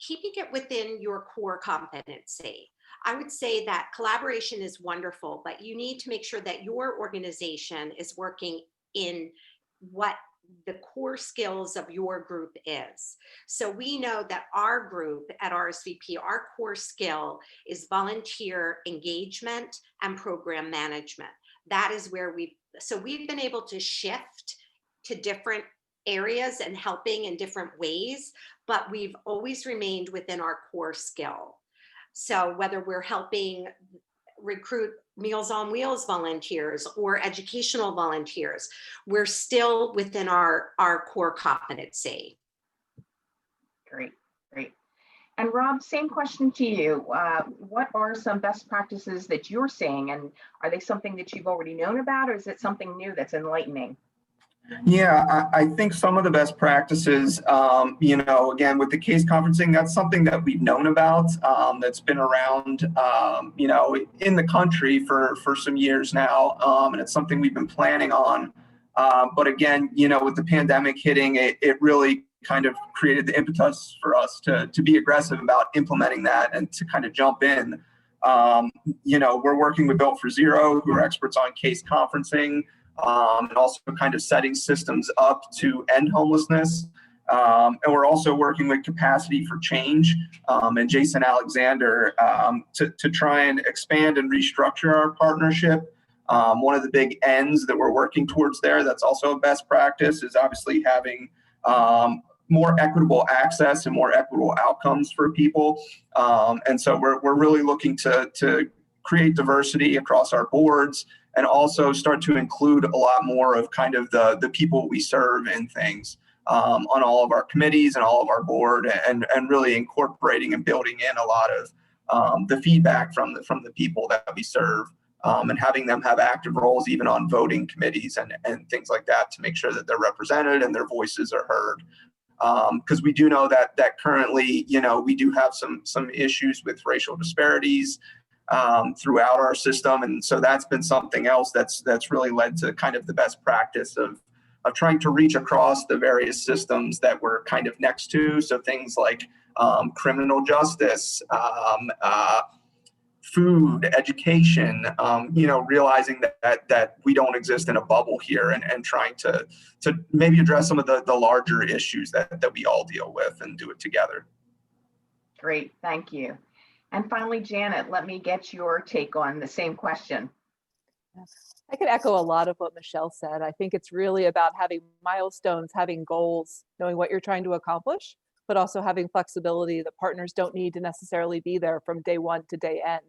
keeping it within your core competency. I would say that collaboration is wonderful, but you need to make sure that your organization is working in what the core skills of your group is. So we know that our group at RSVP, our core skill is volunteer engagement and program management. That is where we've been able to shift to different areas and helping in different ways, but we've always remained within our core skill. So whether we're helping recruit Meals on Wheels volunteers or educational volunteers, we're still within our core competency. Great. And Rob, same question to you. What are some best practices that you're seeing, and are they something that you've already known about, or is it something new that's enlightening? Yeah, I think some of the best practices, again, with the case conferencing, that's something that we've known about, that's been around, in the country for some years now. And it's something we've been planning on. But again, with the pandemic hitting, it really kind of created the impetus for us to be aggressive about implementing that and to kind of jump in. We're working with Built for Zero, who are experts on case conferencing. And also kind of setting systems up to end homelessness. And we're also working with Capacity for Change and Jason Alexander to try and expand and restructure our partnership. One of the big ends that we're working towards there that's also a best practice is obviously having more equitable access and more equitable outcomes for people. And so we're really looking to create diversity across our boards and also start to include a lot more of kind of the people we serve in things on all of our committees and all of our board, and really incorporating and building in a lot of the feedback from the people that we serve, and having them have active roles even on voting committees and things like that to make sure that they're represented and their voices are heard. Because we do know that currently, we do have some issues with racial disparities throughout our system. And so that's been something else that's really led to kind of the best practice of trying to reach across the various systems that we're kind of next to. So things like criminal justice, food, education, realizing that we don't exist in a bubble here, and trying to maybe address some of the larger issues that we all deal with and do it together. Great, thank you. And finally, Janet, let me get your take on the same question. I could echo a lot of what Michelle said. I think it's really about having milestones, having goals, knowing what you're trying to accomplish, but also having flexibility that partners don't need to necessarily be there from day one to day end.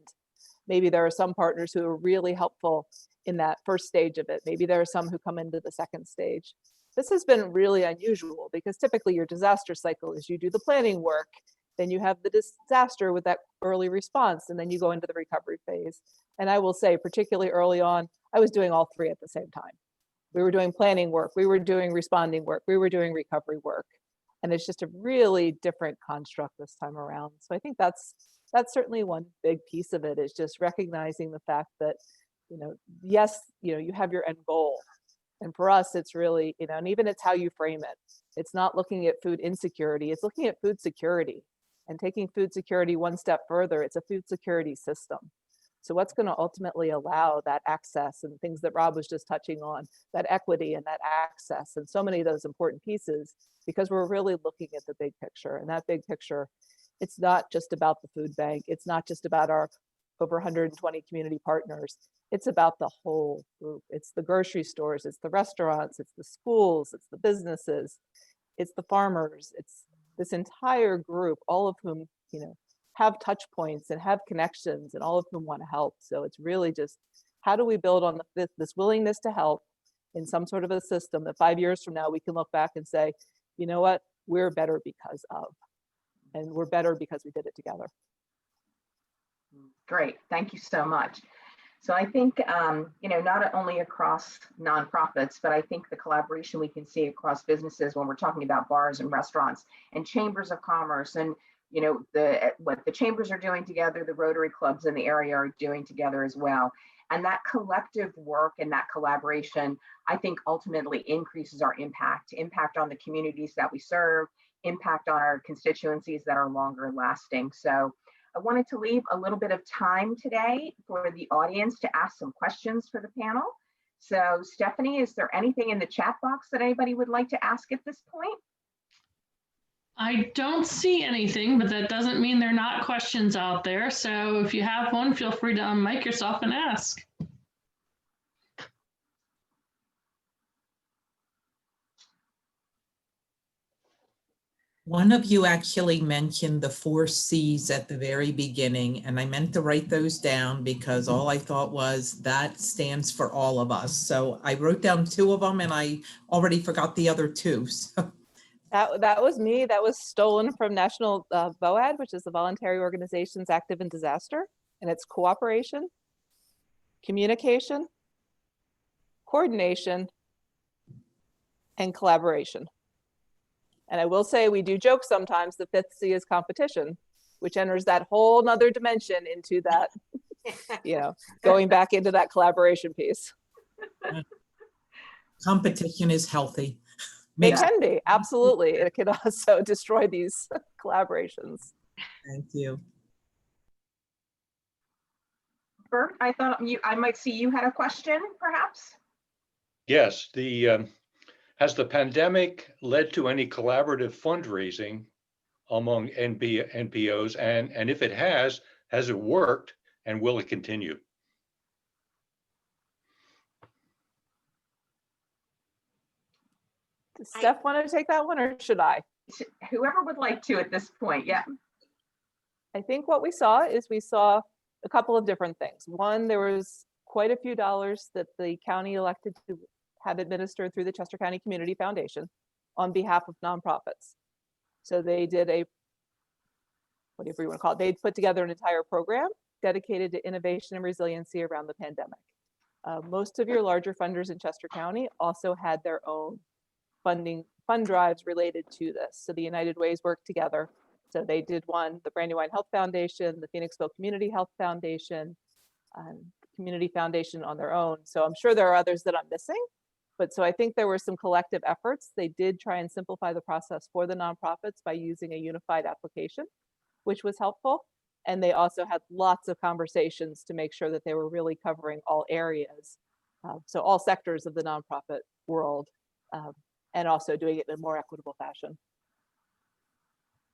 Maybe there are some partners who are really helpful in that first stage of it. Maybe there are some who come into the second stage. This has been really unusual because typically your disaster cycle is you do the planning work, Then you have the disaster with that early response, and then you go into the recovery phase. And I will say, particularly early on, I was doing all three at the same time. We were doing planning work, we were doing responding work, we were doing recovery work. And it's just a really different construct this time around. So I think that's certainly one big piece of it, is just recognizing the fact that, yes, you have your end goal. And for us, it's really, and even it's how you frame it. It's not looking at food insecurity, it's looking at food security, and taking food security one step further. It's a food security system. So what's going to ultimately allow that access and things that Rob was just touching on, that equity and that access and so many of those important pieces, because we're really looking at the big picture. And that big picture, it's not just about the food bank. It's not just about our over 120 community partners. It's about the whole group. It's the grocery stores, it's the restaurants, it's the schools, it's the businesses, it's the farmers, it's this entire group, all of whom, have touch points and have connections, and all of whom want to help. So it's really just, how do we build on this willingness to help in some sort of a system that 5 years from now we can look back and say, you know what, we're better because of, and we're better because we did it together. Great, thank you so much. So I think, not only across nonprofits, but I think the collaboration we can see across businesses when we're talking about bars and restaurants and chambers of commerce, and what the chambers are doing together, the Rotary clubs in the area are doing together as well. And that collective work and that collaboration, I think, ultimately increases our impact on the communities that we serve, impact on our constituencies that are longer lasting. So I wanted to leave a little bit of time today for the audience to ask some questions for the panel. So Stephanie, is there anything in the chat box that anybody would like to ask at this point? I don't see anything, but that doesn't mean there are not questions out there. So if you have one, feel free to unmic yourself and ask. One of you actually mentioned the 4 C's at the very beginning, and I meant to write those down because all I thought was that stands for all of us. So I wrote down 2 of them and I already forgot the other 2. So. That was me. That was stolen from National VOAD, which is the Voluntary Organizations Active in Disaster. And it's cooperation, communication, coordination, and collaboration. And I will say, we do joke sometimes the 5th C is competition, which enters that whole nother dimension into that, going back into that collaboration piece. Competition is healthy. It can be, absolutely. It can also destroy these collaborations. Thank you. Bert, I thought I might see you had a question, perhaps? Yes, has the pandemic led to any collaborative fundraising among NPOs? And if it has it worked, and will it continue? Does Steph want to take that one, or should I? Whoever would like to at this point, yeah. I think what we saw a couple of different things. One, there was quite a few dollars that the county elected to have administered through the Chester County Community Foundation on behalf of nonprofits. So they did whatever you want to call it, they put together an entire program dedicated to innovation and resiliency around the pandemic. Most of your larger funders in Chester County also had their own fund drives related to this. So the United Ways worked together. So they did one, the Brandywine Health Foundation, the Phoenixville Community Health Foundation, Community Foundation on their own. So I'm sure there are others that I'm missing, but so I think there were some collective efforts. They did try and simplify the process for the nonprofits by using a unified application, which was helpful. And they also had lots of conversations to make sure that they were really covering all areas. So all sectors of the nonprofit world, and also doing it in a more equitable fashion.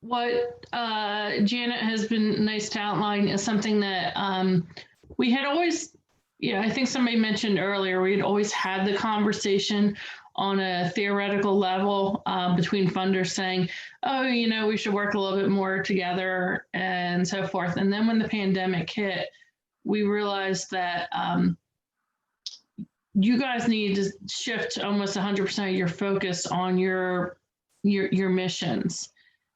What Janet has been nice to outline is something that we had always, I think somebody mentioned earlier, we had always had the conversation on a theoretical level between funders saying, oh, we should work a little bit more together and so forth. And then when the pandemic hit, we realized that you guys need to shift almost 100% of your focus on your missions.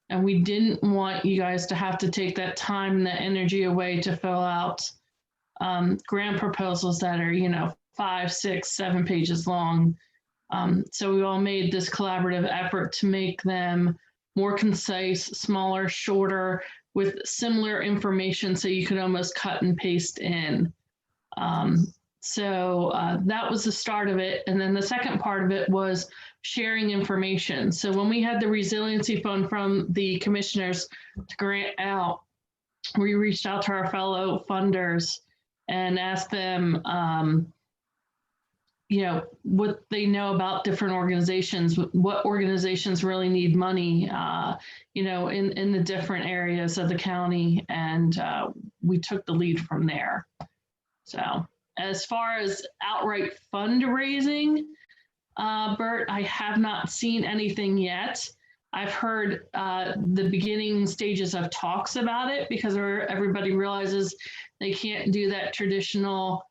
And we didn't want you guys to have to take that time and that energy away to fill out grant proposals that are, 5, 6, 7 pages long. So we all made this collaborative effort to make them more concise, smaller, shorter, with similar information so you could almost cut and paste in. So that was the start of it. And then the second part of it was sharing information. So when we had the resiliency fund from the commissioners to grant out, we reached out to our fellow funders and asked them, what they know about different organizations, what organizations really need money, in the different areas of the county. And we took the lead from there. So as far as outright fundraising, Bert, I have not seen anything yet. I've heard the beginning stages of talks about it because everybody realizes they can't do that traditional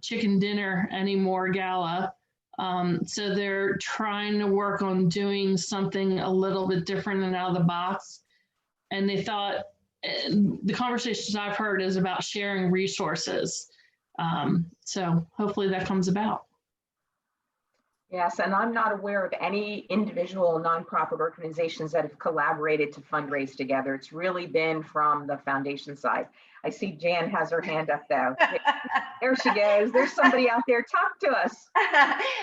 chicken dinner anymore gala. So they're trying to work on doing something a little bit different and out of the box. And they thought, the conversations I've heard is about sharing resources. So hopefully that comes about. Yes, and I'm not aware of any individual nonprofit organizations that have collaborated to fundraise together. It's really been from the foundation side. I see Jan has her hand up though. There she goes. There's somebody out there. Talk to us.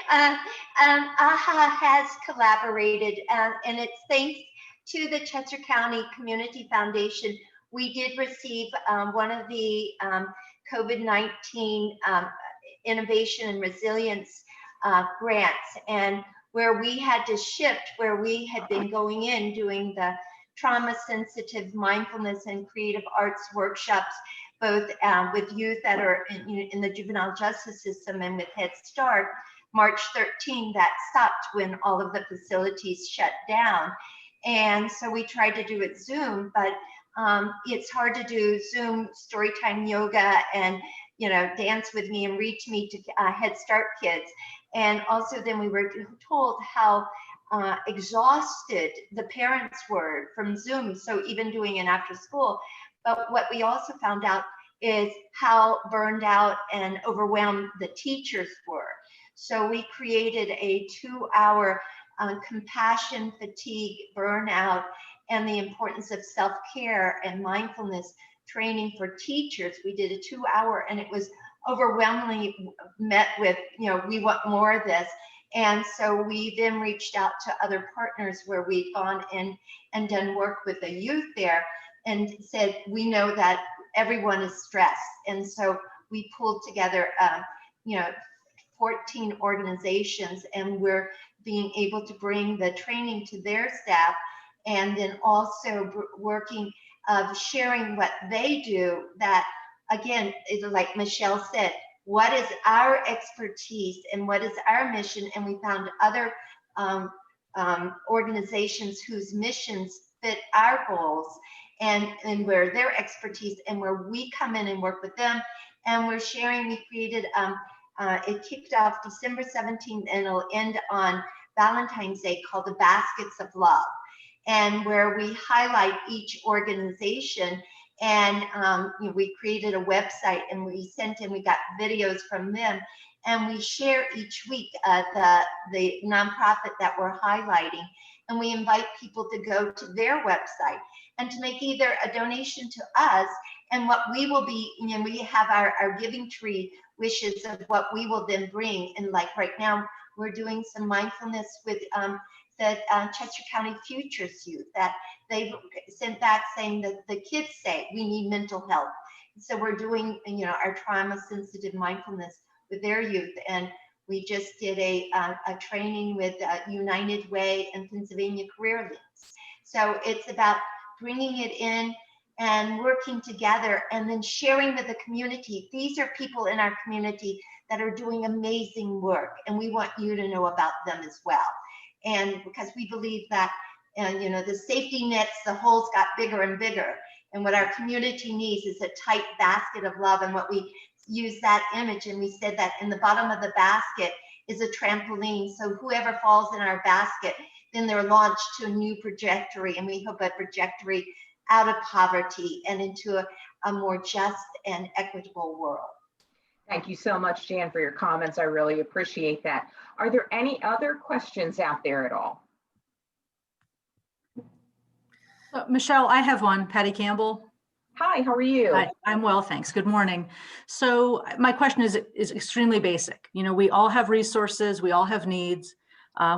AHA has collaborated, and it's thanks to the Chester County Community Foundation. We did receive one of the COVID-19 Innovation and Resilience grants, and where we had to shift, where we had been going in doing the trauma sensitive mindfulness and creative arts workshops, both with youth that are in the juvenile justice system and with Head Start. March 13, that stopped when all of the facilities shut down. And so we tried to do it Zoom, but it's hard to do Zoom storytime yoga and dance with me and read to me to Head Start kids. And also then we were told how exhausted the parents were from Zoom, so even doing an after school. But what we also found out is how burned out and overwhelmed the teachers were. So we created a 2-hour compassion, fatigue, burnout, and the importance of self-care and mindfulness training for teachers. We did a 2-hour, and it was overwhelmingly met with, we want more of this. And so we then reached out to other partners where we've gone in and done work with the youth there and said, we know that everyone is stressed. And so we pulled together, 14 organizations, and we're being able to bring the training to their staff, and then also working of sharing what they do. That again, is like Michelle said, what is our expertise and what is our mission? And we found other organizations whose missions fit our goals and where their expertise and where we come in and work with them. And we're sharing, we created, it kicked off December 17th and it'll end on Valentine's Day, called the Baskets of Love, and where we highlight each organization. And we created a website and we sent in, we got videos from them, and we share each week the nonprofit that we're highlighting. And we invite people to go to their website and to make either a donation to us, and what we will be, we have our giving tree wishes of what we will then bring. And like right now, we're doing some mindfulness with the Chester County Futures Youth that they've sent back saying that the kids say we need mental health. So we're doing, our trauma sensitive mindfulness with their youth. And we just did a training with United Way and Pennsylvania Career Links. So it's about bringing it in and working together and then sharing with the community. These are people in our community that are doing amazing work, and we want you to know about them as well. And because we believe that, the safety nets, the holes got bigger and bigger. And what our community needs is a tight basket of love. And what we use that image, and we said that in the bottom of the basket is a trampoline. So whoever falls in our basket then they're launched to a new trajectory, and we hope a trajectory out of poverty and into a more just and equitable world. Thank you so much, Jan, for your comments. I really appreciate that. Are there any other questions out there at all? Michelle, I have one. Patty Campbell. Hi, how are you? Hi, I'm well, thanks. Good morning. So my question is extremely basic. You know, we all have resources, we all have needs,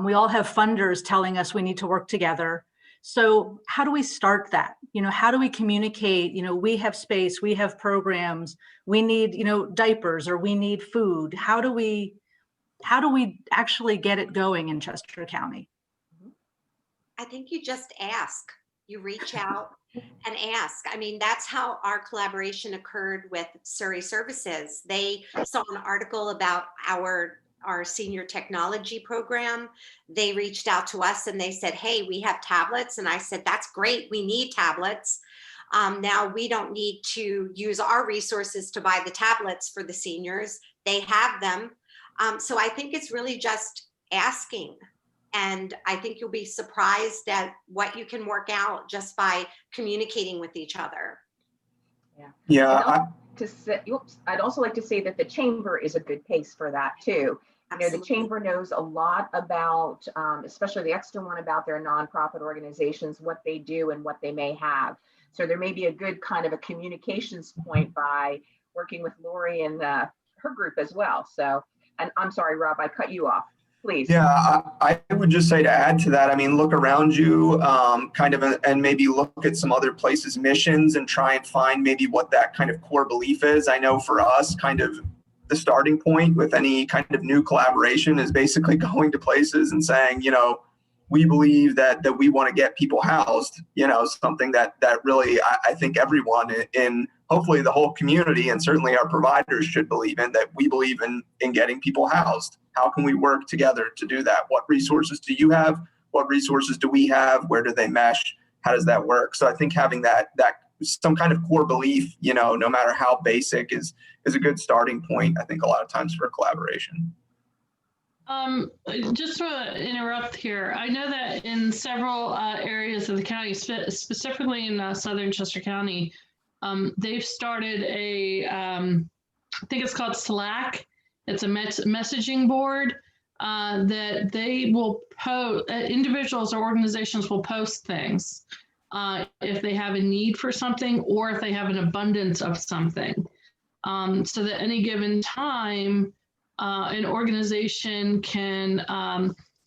we all have funders telling us we need to work together. So how do we start that? You know, how do we communicate? You know, we have space, we have programs, we need, you know, diapers, or we need food. How do we actually get it going in Chester County? I think you just ask. You reach out and ask. I mean, that's how our collaboration occurred with Surrey Services. They saw an article about our senior technology program. They reached out to us and they said, hey, we have tablets. And I said, that's great. We need tablets. Now we don't need to use our resources to buy the tablets for the seniors. They have them. So I think it's really just asking. And I think you'll be surprised at what you can work out just by communicating with each other. Yeah. I'd also like to say that the chamber is a good pace for that too. You know, the chamber knows a lot about, especially the extra one, about their nonprofit organizations, what they do and what they may have. So there may be a good kind of a communications point by working with Lori and her group as well. So, and I'm sorry, Rob, I cut you off. Please. Yeah, I would just say, to add to that, I mean, look around you, and maybe look at some other places' missions and try and find maybe what that kind of core belief is. I know for us, kind of the starting point with any kind of new collaboration is basically going to places and saying, you know, we believe that we want to get people housed, you know, something that really I think everyone in hopefully the whole community, and certainly our providers, should believe in, that we believe in getting people housed. How can we work together to do that? What resources do you have? What resources do we have? Where do they mesh? How does that work? So I think having that some kind of core belief, you know, no matter how basic, is a good starting point, I think, a lot of times for collaboration. Just to interrupt here, I know that in several areas of the county, specifically in southern Chester County, they've started I think it's called Slack. It's a messaging board that they will post, individuals or organizations will post things if they have a need for something or if they have an abundance of something. So that any given time, an organization can,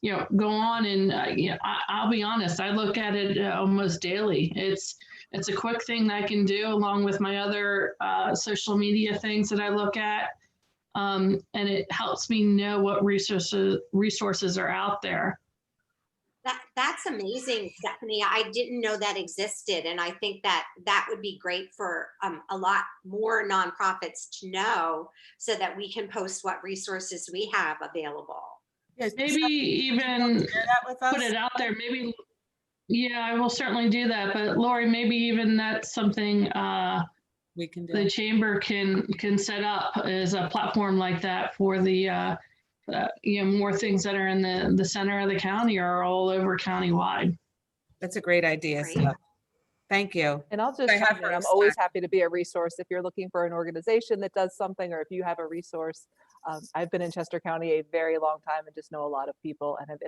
you know, go on and, you know, I'll be honest, I look at it almost daily. It's a quick thing that I can do along with my other social media things that I look at. And it helps me know what resources are out there. That's amazing, Stephanie. I didn't know that existed. And I think that would be great for a lot more nonprofits to know, so that we can post what resources we have available. Yes, Maybe even share that with us? put it out there. Maybe, yeah, I will certainly do that. But Lori, maybe even that's something We can do. the chamber can set up as a platform like that for the you know, more things that are in the center of the county or all over countywide. That's a great idea. Great. Steph. Thank you. And I'll just I have chime in. heard of I'm always Slack. happy to be a resource if you're looking for an organization that does something, or if you have a resource. I've been in Chester County a very long time and just know a lot of people and have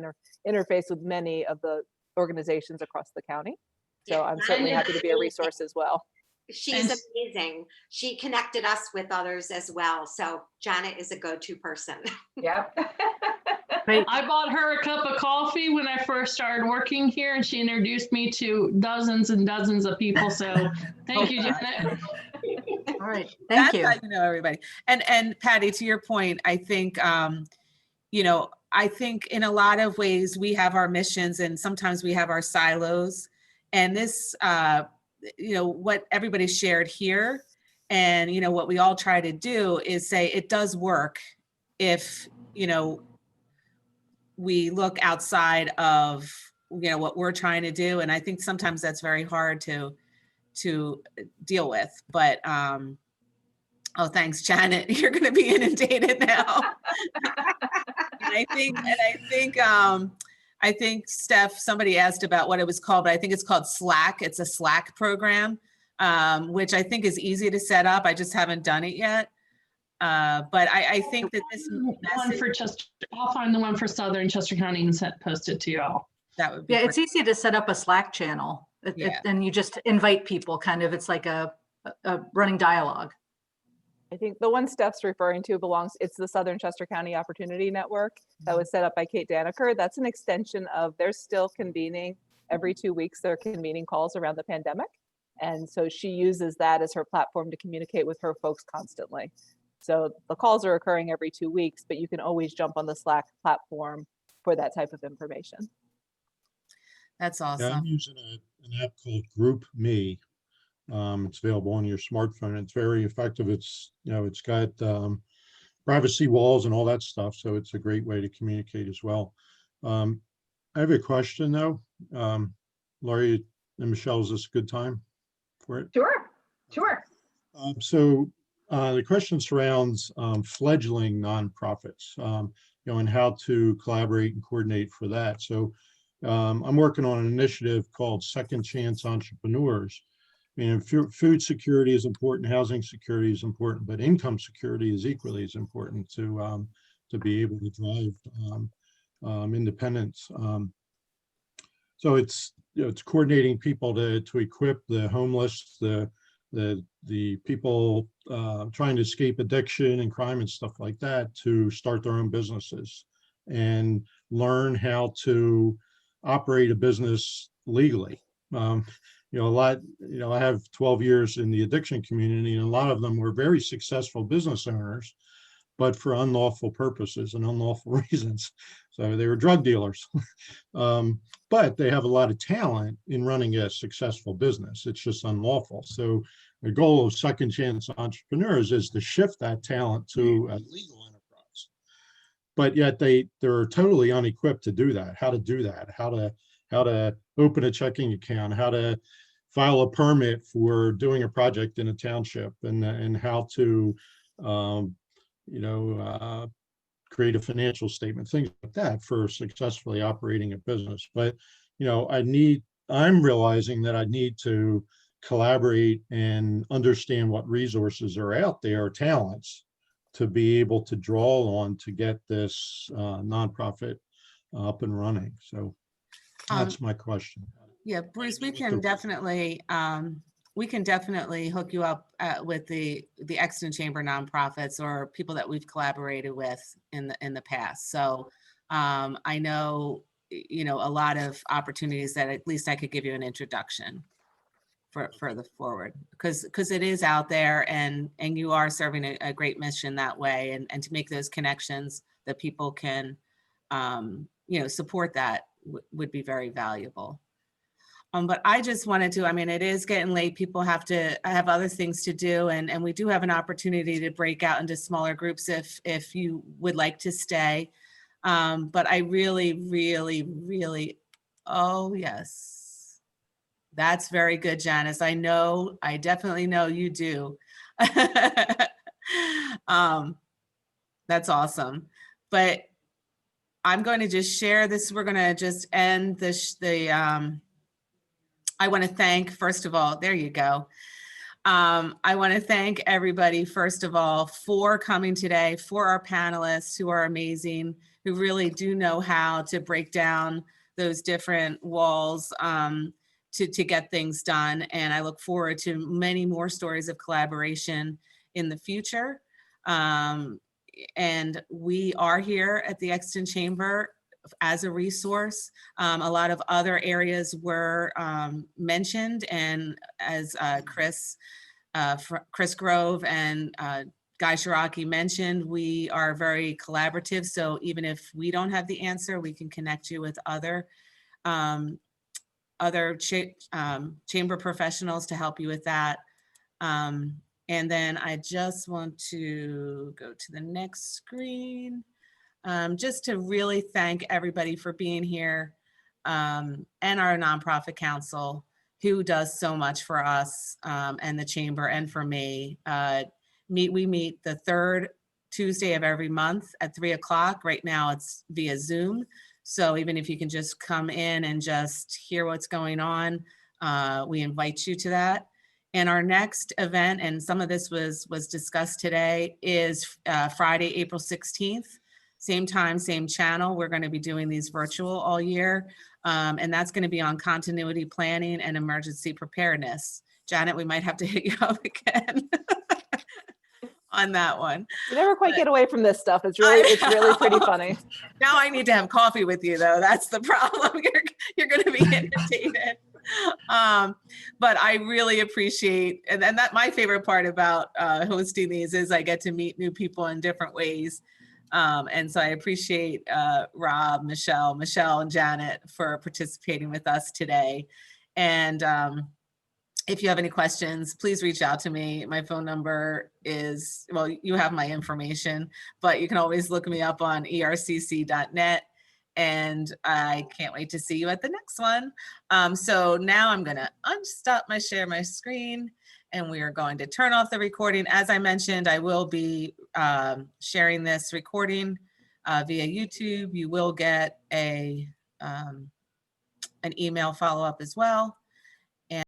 interfaced with many of the organizations across the county. So Yeah, I'm certainly happy to be a resource as well. She's amazing. She connected us with others as well. So Janet is a go-to person. Yep. I bought her a cup of coffee when I first started working here, and she introduced me to dozens and dozens of people. So thank you, Janet. All right, thank you. That's how you know everybody. And Patty, to your point, I think, you know, I think in a lot of ways we have our missions and sometimes we have our silos. And this, you know, what everybody shared here and, you know, what we all try to do is say it does work if, you know, we look outside of, you know, what we're trying to do. And I think sometimes that's very hard to deal with. But oh, thanks, Janet. You're going to be inundated now. I I think, Steph, somebody asked about what it was called, but I think it's called Slack. It's a Slack program, which I think is easy to set up. I just haven't done it yet. But I think that this One message, for Chester, I'll find the one for Southern Chester County and post it to you all. that would be Yeah, it's great. easy to set up a Slack channel. Yeah. And you just invite people, kind of, it's like a running dialogue. I think the one Steph's referring to it's the Southern Chester County Opportunity Network that was set up by Kate Danaker. That's an extension of, they're still convening every 2 weeks, they're convening calls around the pandemic. And so she uses that as her platform to communicate with her folks constantly. So the calls are occurring every 2 weeks, but you can always jump on the Slack platform for that type of information. That's Yeah, awesome. I'm using an app called Group Me. It's available on your smartphone. It's very effective. It's, you know, it's got privacy walls and all that stuff. So it's a great way to communicate as well. I have a question though. Laurie and Michelle, is this a good time for it? Sure, sure. So the question surrounds fledgling nonprofits, you know, and how to collaborate and coordinate for that. So I'm working on an initiative called Second Chance Entrepreneurs. I mean, food security is important, housing security is important, but income security is equally as important to be able to drive independence. So it's, you know, it's coordinating people to equip the homeless, the people trying to escape addiction and crime and stuff like that to start their own businesses and learn how to operate a business legally. You know, I have 12 years in the addiction community, and a lot of them were very successful business owners, but for unlawful purposes and unlawful reasons. So they were drug dealers, but they have a lot of talent in running a successful business. It's just unlawful. So the goal of Second Chance Entrepreneurs is to shift that talent to a legal enterprise. But yet they're totally unequipped to do that. How to do that? How to open a checking account? How to file a permit for doing a project in a township? And how to create a financial statement, things like that for successfully operating a business. But, you know, I'm realizing that I need to collaborate and understand what resources are out there, talents, to be able to draw on to get this nonprofit up and running. So that's my question. Yeah, Bruce, we can definitely hook you up with the Exton Chamber nonprofits or people that we've collaborated with in the past. So I know, you know, a lot of opportunities that at least I could give you an introduction for further forward, because it is out there, and you are serving a great mission that way, and to make those connections that people can, you know, support that would be very valuable. But I just wanted to, I mean, it is getting late. People have other things to do, and we do have an opportunity to break out into smaller groups if you would like to stay. But I really, oh yes. That's very good, Janice. I definitely know you do. That's awesome. But I'm going to just share this. We're going to just end I want to thank, first of all, there you go. I want to thank everybody, first of all, for coming today, for our panelists who are amazing, who really do know how to break down those different walls to get things done. And I look forward to many more stories of collaboration in the future. And we are here at the Exton Chamber as a resource. A lot of other areas were mentioned, and as Chris Grove and Guy Shiraki mentioned, we are very collaborative. So even if we don't have the answer, we can connect you with other chamber professionals to help you with that. And then I just want to go to the next screen. Just to really thank everybody for being here, and our nonprofit council, who does so much for us and the chamber, and for me. We meet the third Tuesday of every month at 3 o'clock. Right now it's via Zoom. So even if you can just come in and just hear what's going on, we invite you to that. And our next event, and some of this was discussed today, is Friday, April 16th. Same time, same channel. We're going to be doing these virtual all year. And that's going to be on continuity planning and emergency preparedness. Janet, we might have to hit you up again on that one. You never quite get away from this stuff. It's really pretty funny. Now I need to have coffee with you, though. That's the problem. You're going to be inundated. But I really appreciate, and that my favorite part about hosting these is I get to meet new people in different ways. And so I appreciate Rob, Michelle, and Janet for participating with us today. And if you have any questions, please reach out to me. My phone number is, well, you have my information, but you can always look me up on ercc.net. And I can't wait to see you at the next one. So now I'm going to share my screen, and we are going to turn off the recording. As I mentioned, I will be sharing this recording via YouTube. You will get an email follow-up as well.